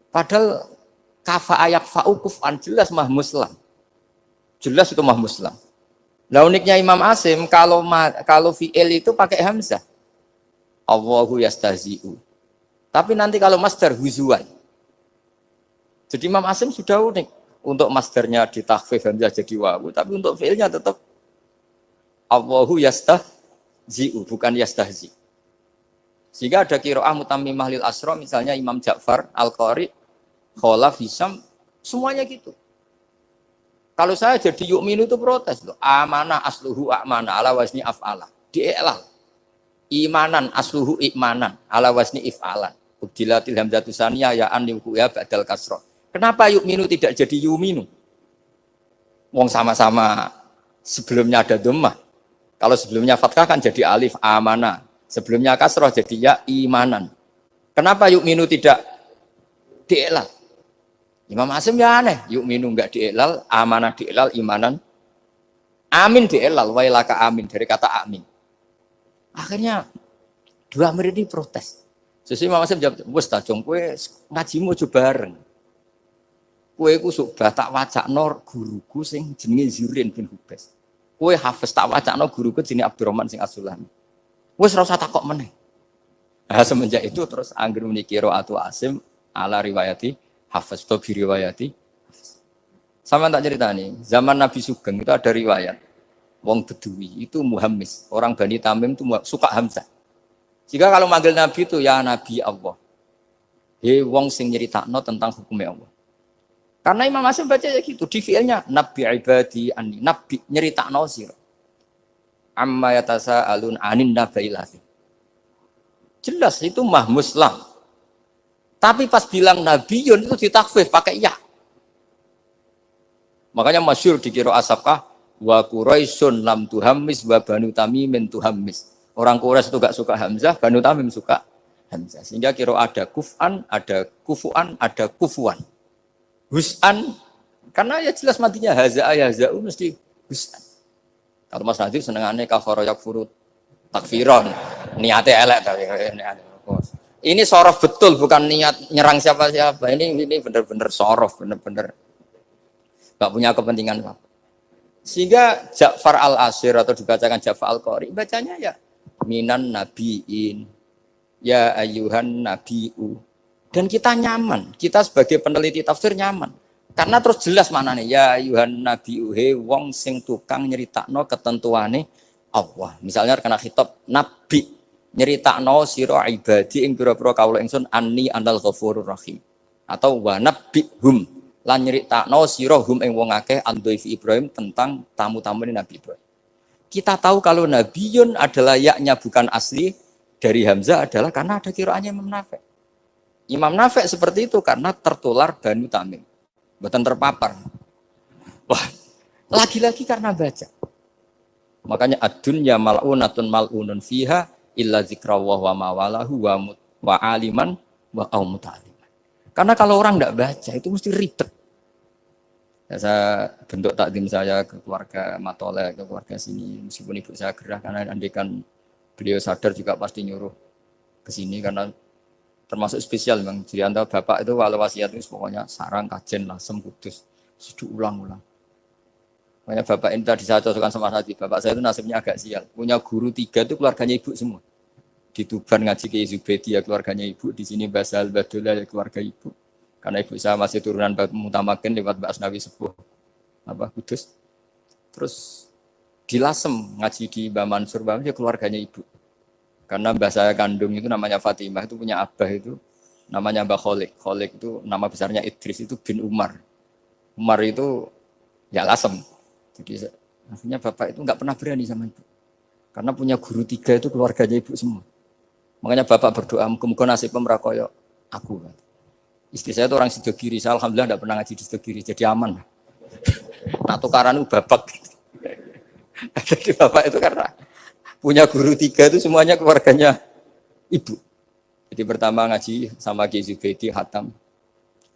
Padahal kafa ayak fa'u kuf'an jelas mah muslam. Jelas itu mah muslam. Nah uniknya Imam Asim, kalau fi'il itu pakai hamzah. Allahu yastahzi'u. Tapi nanti kalau masdar huzuan. Jadi Imam Asim sudah unik. Untuk masdarnya ditakhfif hamzah jadi wawu. Tapi untuk fi'ilnya tetap Allahu yastahzi'u, bukan yastahzi. Sehingga ada qiraah mutammimah lil asra, misalnya Imam Ja'far, Al-Qari, Khalaf, Hisam, semuanya gitu. Kalau saya jadi yu'minu itu protes loh. Amanah asluhu a'mana ala wazni af'ala. Di'elal. Imanan asluhu i'manan ala wazni if'alan. Ubdilatil hamzatu saniyah ya an liwuya ba'dal kasrah. Kenapa yu'minu tidak jadi yu'minu? Wong sama-sama sebelumnya ada dhammah. Kalau sebelumnya fathah kan jadi alif amanah. Sebelumnya kasrah jadi ya imanan. Kenapa yu'minu tidak di'elal? Imam Asim ya aneh, yu'minu enggak di'elal, amanah di'elal, imanan. Amin di'elal, wailaka amin, dari kata amin. Akhirnya dua murid ini protes. Sesuai Imam Asim jawab, wes tajong kowe ngajimu aja bareng. Kowe ku Syubah tak wacakno guruku sing jenenge Zirin bin Hubes. Kowe Hafiz tak wacakno guruku jenenge Abdurrahman sing As-Sulami. Wes ora usah takok meneh. Nah, semenjak itu terus anggere muni qiraatu Asim ala riwayati Hafiz to riwayati. Sama tak cerita nih, zaman Nabi Sugeng itu ada riwayat. Wong Bedui itu muhammis, orang Bani Tamim itu suka Hamzah. Jika kalau manggil Nabi itu ya Nabi Allah. He wong sing nyeritakno tentang hukumnya Allah. Karena Imam Asim baca ya gitu, di fi'ilnya Nabi ibadi anni, Nabi nyeritakno sira. Amma yatasaalun anin nabail azim. Jelas itu mah muslam. Tapi pas bilang nabiyun itu ditakfif pakai ya. Makanya masyhur di qiraah Sabqah wa Quraisyun lam tuhammis wa Banu Tamimin tuhammis. Orang Quraisy itu gak suka Hamzah, Banu Tamim suka Hamzah. Sehingga qiraah ada kuf'an, ada kufu'an, ada kufuan. Hus'an karena ya jelas matinya haza'a yaza'u mesti hus'an. Kalau Mas Nadif senengannya kafara yakfuru takfiron. Niate elek tapi niate. Ini sorof betul, bukan niat nyerang siapa-siapa. Ini benar-benar sorof, benar-benar nggak punya kepentingan apa. Sehingga Ja'far al-Ashir atau dibacakan Ja'far al-Qari, bacanya ya minan nabiin, ya ayuhan nabiu. Dan kita nyaman, kita sebagai peneliti tafsir nyaman. Karena terus jelas maknanya, ya ayuhan nabiu, he wong sing tukang nyeritakno ketentuane Allah. Misalnya kena khitab nabi. Nyeritakno sira ibadi ing pira-pira kawula ingsun anni anal ghafurur rahim atau wa nabbihum lan nyeritakno sira hum ing wong akeh andhaifi Ibrahim tentang tamu-tamune Nabi Ibrahim. Kita tahu kalau nabiyun adalah yaknya bukan asli dari Hamzah adalah karena ada qiraahnya Imam Nafi'. Imam Nafi' seperti itu karena tertular Banu Tamim. Mboten terpapar. Wah, lagi-lagi karena baca. Makanya ad-dunya mal'unatun mal'unun fiha illa zikrawah wa mawalahu wa aliman wa muta'aliman. Karena kalau orang tidak baca itu mesti ribet. Ya, saya bentuk takdim saya ke keluarga Matole, ke keluarga sini. Meskipun ibu saya gerah karena andikan beliau sadar juga pasti nyuruh ke sini karena termasuk spesial memang. Jadi antara bapak itu walau wasiat itu pokoknya sarang, kajen, lasem, kudus. Sudah ulang-ulang. Makanya bapak ini tadi saya cocokkan sama hati. Bapak saya itu nasibnya agak sial. Punya guru 3 itu keluarganya ibu semua. Di Tuban ngaji ke Zubedi ya keluarganya ibu. Di sini Basal Badullah ya keluarga ibu. Karena ibu saya masih turunan Mutamakin lewat Mbak Asnawi Sepuh. Kudus. Terus di Lasem ngaji di Mbak Mansur ya keluarganya ibu. Karena mbah saya kandung itu namanya Fatimah itu punya abah itu namanya Mbah Kholik. Kholik itu nama besarnya Idris itu bin Umar. Umar itu ya lasem. Jadi akhirnya bapak itu nggak pernah berani sama ibu. Karena punya guru 3 itu keluarganya ibu semua. Makanya bapak berdoa, muga-muga nasib pemrakoyo aku. Istri saya itu orang Sidogiri, saya alhamdulillah tidak pernah ngaji di Sidogiri, jadi aman. Nah tukaran itu babak. Jadi bapak itu karena punya guru 3 itu semuanya keluarganya ibu. Jadi pertama ngaji sama Ki Zubaidi Hatam,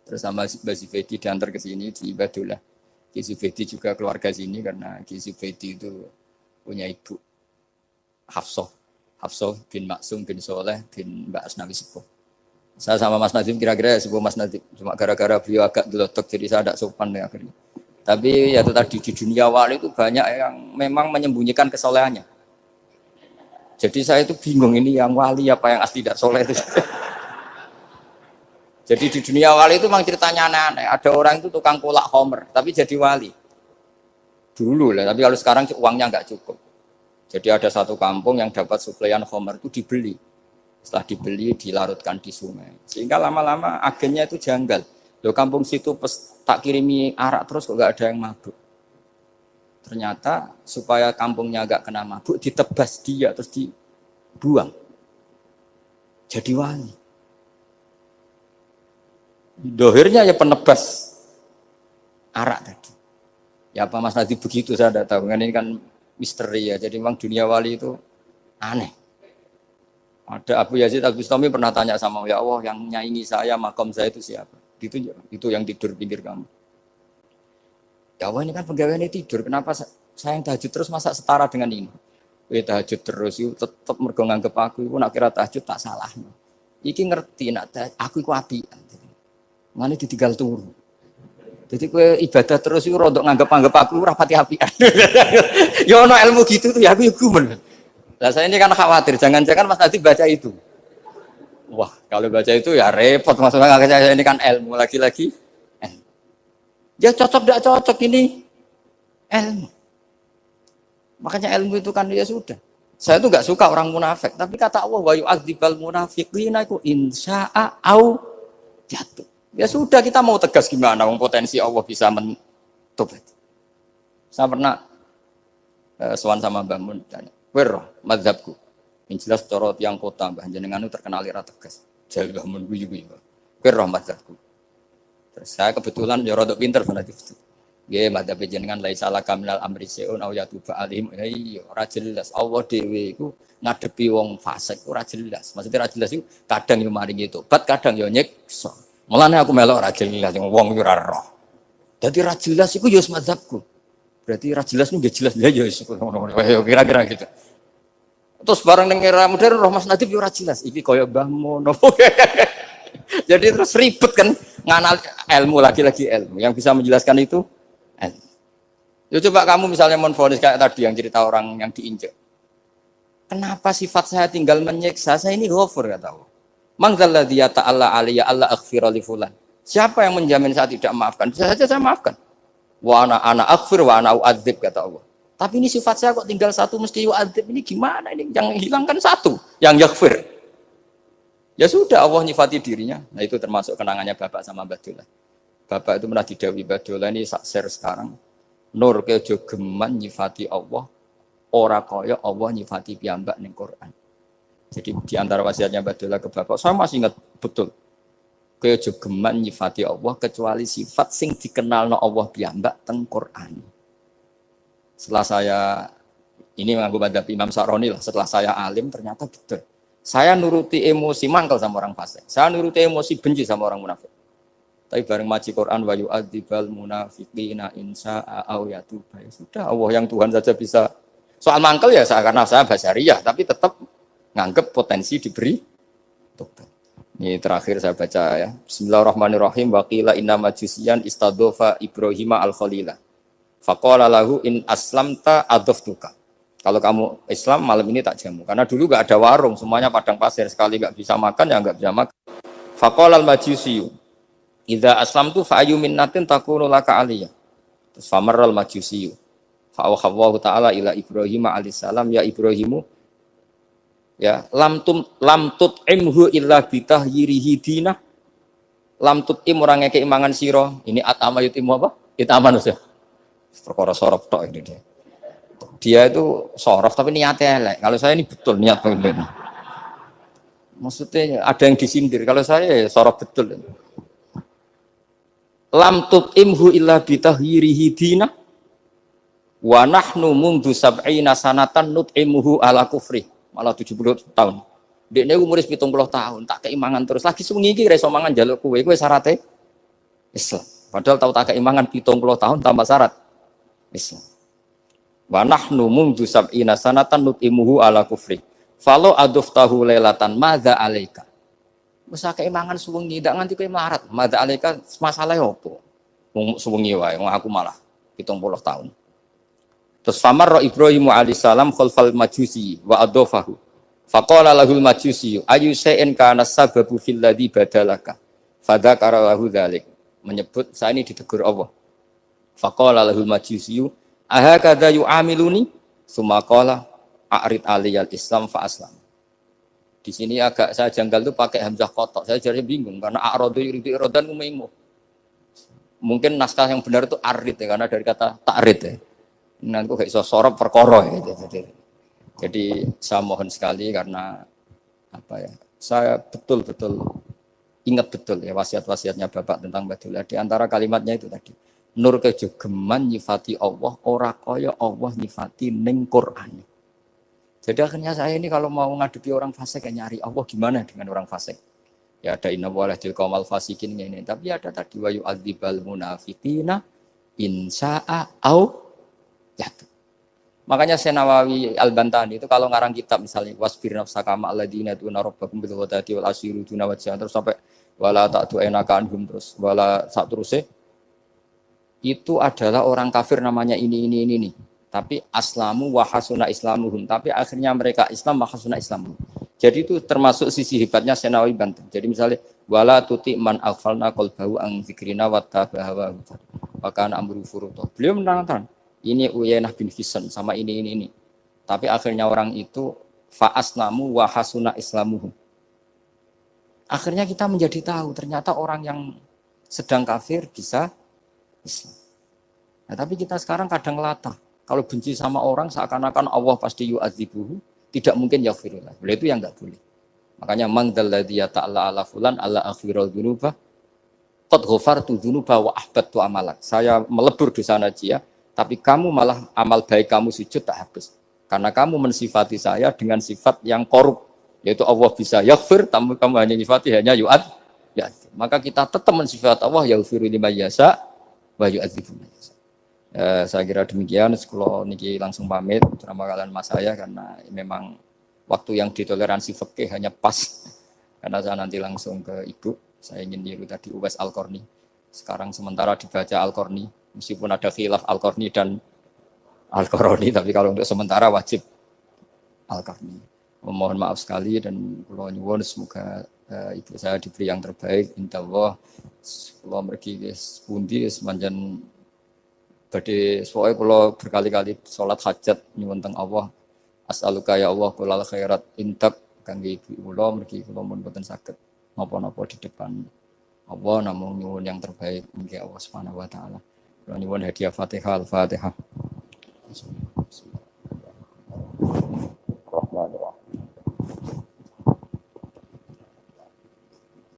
terus sama Mbak Zubaidi diantar ke sini di Ibadullah. Ki Zubaidi juga keluarga sini karena Ki Zubaidi itu punya ibu Hafsah bin Maksum bin Soleh bin Mbak Asnawi Sepuh. Saya sama Mas Nadim kira-kira sepuh Mas Nadim. Cuma gara-gara beliau agak gelotok jadi saya tidak sopan ya akhirnya. Tapi ya itu tadi di dunia wali itu banyak yang memang menyembunyikan kesolehannya. Jadi saya itu bingung ini yang wali apa yang asli tidak soleh itu. Jadi di dunia wali itu memang ceritanya aneh-aneh. Ada orang itu tukang kolak homer tapi jadi wali. Dulu lah, tapi kalau sekarang uangnya nggak cukup. Jadi ada satu kampung yang dapat suplaian homer itu dibeli. Setelah dibeli dilarutkan di sungai. Sehingga lama-lama agennya itu janggal. Loh kampung situ tak kirimi arak terus kok nggak ada yang mabuk. Ternyata supaya kampungnya nggak kena mabuk ditebas dia terus dibuang. Jadi wali. Dohirnya ya penebas arak tadi. Ya apa Mas Nadi begitu saya tidak tahu. Ini kan misteri ya. Jadi memang dunia wali itu aneh. Ada Abu Yazid Al-Bustami pernah tanya sama ya Allah yang nyaingi saya makom saya itu siapa? Itu yang tidur pinggir kamu. Ya Allah ini kan pegawainya tidur. Kenapa saya yang tahajud terus masa setara dengan ini? Tahajud terus itu tetap mergo nganggep aku itu nak kira tahajud tak salah. Iki ngerti nak aku iku api. Mane ditinggal turu. Jadi kowe ibadah terus iku rodok nganggep aku ora pati apian. Ya ono ilmu gitu tuh ya aku gumen. Lah saya ini kan khawatir jangan-jangan Mas Nadi baca itu. Wah, kalau baca itu ya repot maksudnya saya ini kan ilmu lagi-lagi. Ya cocok enggak cocok ini ilmu. Makanya ilmu itu kan ya sudah. Saya itu enggak suka orang munafik, tapi kata Allah wa yu'adzibal munafiqina iku insya'a au jatuh. Ya sudah kita mau tegas gimana wong potensi Allah bisa mentobat. Saya pernah sowan sama Mbah Mun tanya, "Wer mazhabku?" Yang jelas cara tiyang kota Mbah jenengan terkenal ora tegas. Jare Mbah Mun guyu-guyu. "Wer mazhabku?" Terus saya kebetulan ya rada pinter banget itu. Nggih, mazhab jenengan laisa laka minal amri seun au yatuba alim. Iya, ora jelas. Allah dhewe iku ngadepi wong fasik ora jelas. Maksudnya ora jelas iku kadang yo maringi tobat, kadang yo nyiksa. Mulane aku melok ra jelas wong iku ora roh. Dadi ra jelas iku ya mazhabku. Berarti ra jelas nggih jelas ya ya kira-kira gitu. Terus bareng ning era modern roh Mas Nadif yo ora jelas. Iki kaya Mbah Mono. Jadi terus ribet kan nganal ilmu lagi-lagi ilmu. Yang bisa menjelaskan itu ilmu. Ya coba kamu misalnya menfonis kayak tadi yang cerita orang yang diinjak. Kenapa sifat saya tinggal menyiksa? Saya ini ghafur kata Allah. Man dzalladzi yata'alla alayya alla aghfira li fulan. Siapa yang menjamin saya tidak maafkan? Bisa saja saya maafkan. Wa ana aghfir wa ana u'adzib kata Allah. Tapi ini sifat saya kok tinggal satu mesti u'adzib. Ini gimana ini? Yang hilangkan satu, yang yaghfir. Ya sudah Allah nyifati dirinya. Nah itu termasuk kenangannya Bapak sama Mbak Dola. Bapak itu pernah didhawuhi Mbak Dola ini sak share sekarang. Nur kejo geman nyifati Allah, ora kaya Allah nyifati piyambak ning Quran. Jadi di antara wasiatnya Mbak Dola ke Bapak, saya masih ingat betul. Kejo geman nyifati Allah kecuali sifat sing dikenalno Allah piyambak teng Quran. Setelah saya ini mengaku madhab Imam Sa'roni lah, setelah saya alim ternyata betul. Saya nuruti emosi mangkel sama orang fasik. Saya nuruti emosi benci sama orang munafik. Tapi bareng maji Quran wa yu'adzibal munafiqina insya'a au yatuba. Ya sudah Allah yang Tuhan saja bisa. Soal mangkel ya saya karena saya basyariyah tapi tetap nganggep potensi diberi tobat. Ini terakhir saya baca ya. Bismillahirrahmanirrahim. Wa qila inna majusiyan istadofa Ibrahim al-Khalila. Faqala lahu in aslamta adoftuka. Kalau kamu Islam malam ini tak jamu. Karena dulu gak ada warung, semuanya padang pasir. Sekali gak bisa makan, ya gak bisa makan. Faqala al-majusiyu. Idza aslamtu fa'ayu minnatin takunu laka aliyah. Terus famarral majusiyu. Fa'awakhawahu ta'ala ila Ibrahim alaihissalam. Ya Ibrahimu. Ya, lam tut'imhu illa bitahyirihi dinah. Lam tut'im orang ngekei mangan sira. Ini atama yutimu apa? Itaman ya. Perkara sorok tok ini dia. Dia itu sorok tapi niatnya elek. Kalau saya ini betul niat banget. Maksudnya ada yang disindir. Kalau saya ya sorok betul. Lam tut'imhu illa bitahyirihi dinah. Wa nahnu mundu sab'ina sanatan nut'imuhu ala kufri. Malah 70 tahun. Dekne umuris 70 tahun, tak keimangan terus. Lagi sewengi iki ra iso mangan njaluk kowe syaratnya Islam. Padahal tahu tak keimangan 70 tahun tambah syarat Islam. Wa nahnu mundu sab'ina sanatan nut'imuhu ala kufri. Falo aduftahu lailatan madza alaika. Wis keimangan sewengi ndak nganti kowe melarat. Madza alaika masalah opo? Wong sewengi wae, wong aku malah 70 tahun. Terus famar Ibrahim alaihissalam khalfal majusi wa adofahu. Faqala lahul majusi ayu shay'in kana sababu fil ladzi badalaka. Fadzakara lahu dzalik. Menyebut saya ini ditegur Allah. Faqala lahul majusi ahakadza yu'amiluni? Summa qala a'rid aliyal Islam fa aslam. Di sini agak saya janggal tuh pakai hamzah kotok. Saya jadi bingung karena a'radu yuridu iradan umaimu. Mungkin naskah yang benar itu arid ya, karena dari kata ta'rid ya. Nanti kok iso sorop perkara ya. Jadi saya mohon sekali karena apa ya? Saya betul-betul ingat betul ya wasiat-wasiatnya Bapak tentang Badullah. Di antara kalimatnya itu tadi. Nur kejogeman nyifati Allah ora kaya Allah nyifati ning Quran. Jadi akhirnya saya ini kalau mau ngadepi orang fasik ya nyari Allah gimana dengan orang fasik. Ya ada inna walahil qaumal fasikin ini. Tapi ada tadi wa yu'adzibal munafiqina insya'a au ya. Makanya Senawawi Al-Bantani itu kalau ngarang kitab misalnya wasbir nafsaka ma alladziina tuna rabbakum bil ghadati wal asyiru tuna wajhan terus sampai wala ta'tu enaka anhum terus wala satruse itu adalah orang kafir namanya ini. Tapi aslamu wa hasuna islamuhum. Tapi akhirnya mereka Islam wa hasuna islamuhum. Jadi itu termasuk sisi hebatnya Senawawi Banten. Jadi misalnya wala tuti man aghfalna qalbahu an dzikrina wa tabaha wa kana amru furuta. Beliau menerangkan ini Uyainah bin Hisn sama ini. Tapi akhirnya orang itu fa'aslamu wa hasuna islamuhum. Akhirnya kita menjadi tahu ternyata orang yang sedang kafir bisa Islam. Nah, tapi kita sekarang kadang latah. Kalau benci sama orang seakan-akan Allah pasti yu'adzibuhu, tidak mungkin yaghfirullah. Beliau itu yang enggak boleh. Makanya man dzalladzi ta'ala ala fulan ala aghfirul dzunuba qad ghafartu dzunuba wa ahbattu amalak. Saya melebur dosa najiyah. Tapi kamu malah amal baik kamu sujud tak habis. Karena kamu mensifati saya dengan sifat yang korup. Yaitu Allah bisa yaghfir, kamu hanya sifati hanya yu'ad. Ya. Maka kita tetap mensifat Allah yaghfiru liman yasha wa yu'adzibu man yasha. Saya kira demikian. Kalau niki langsung pamit sama kalian mas saya karena memang waktu yang ditoleransi fikih hanya pas. Karena saya nanti langsung ke ibu. Saya ingin niru tadi Uwais Al-Qarni. Sekarang sementara dibaca Al-Qarni. Meskipun ada khilaf Al-Qarni dan Al-Qarni, tapi kalau untuk sementara wajib Al-Qarni. Mohon maaf sekali dan kula nyuwun semoga ibu saya diberi yang terbaik. Insyaallah kula mergi wis pundi wis manjen badhe pokoke kula berkali-kali salat hajat nyuwun teng Allah. As'aluka ya Allah kulal khairat intak kangge ibu kula mergi kula mun boten saged napa-napa di depan Allah namung nyuwun yang terbaik mungkin Allah Subhanahu wa taala. Nyuwun hadiah Fatihah Al-Fatihah.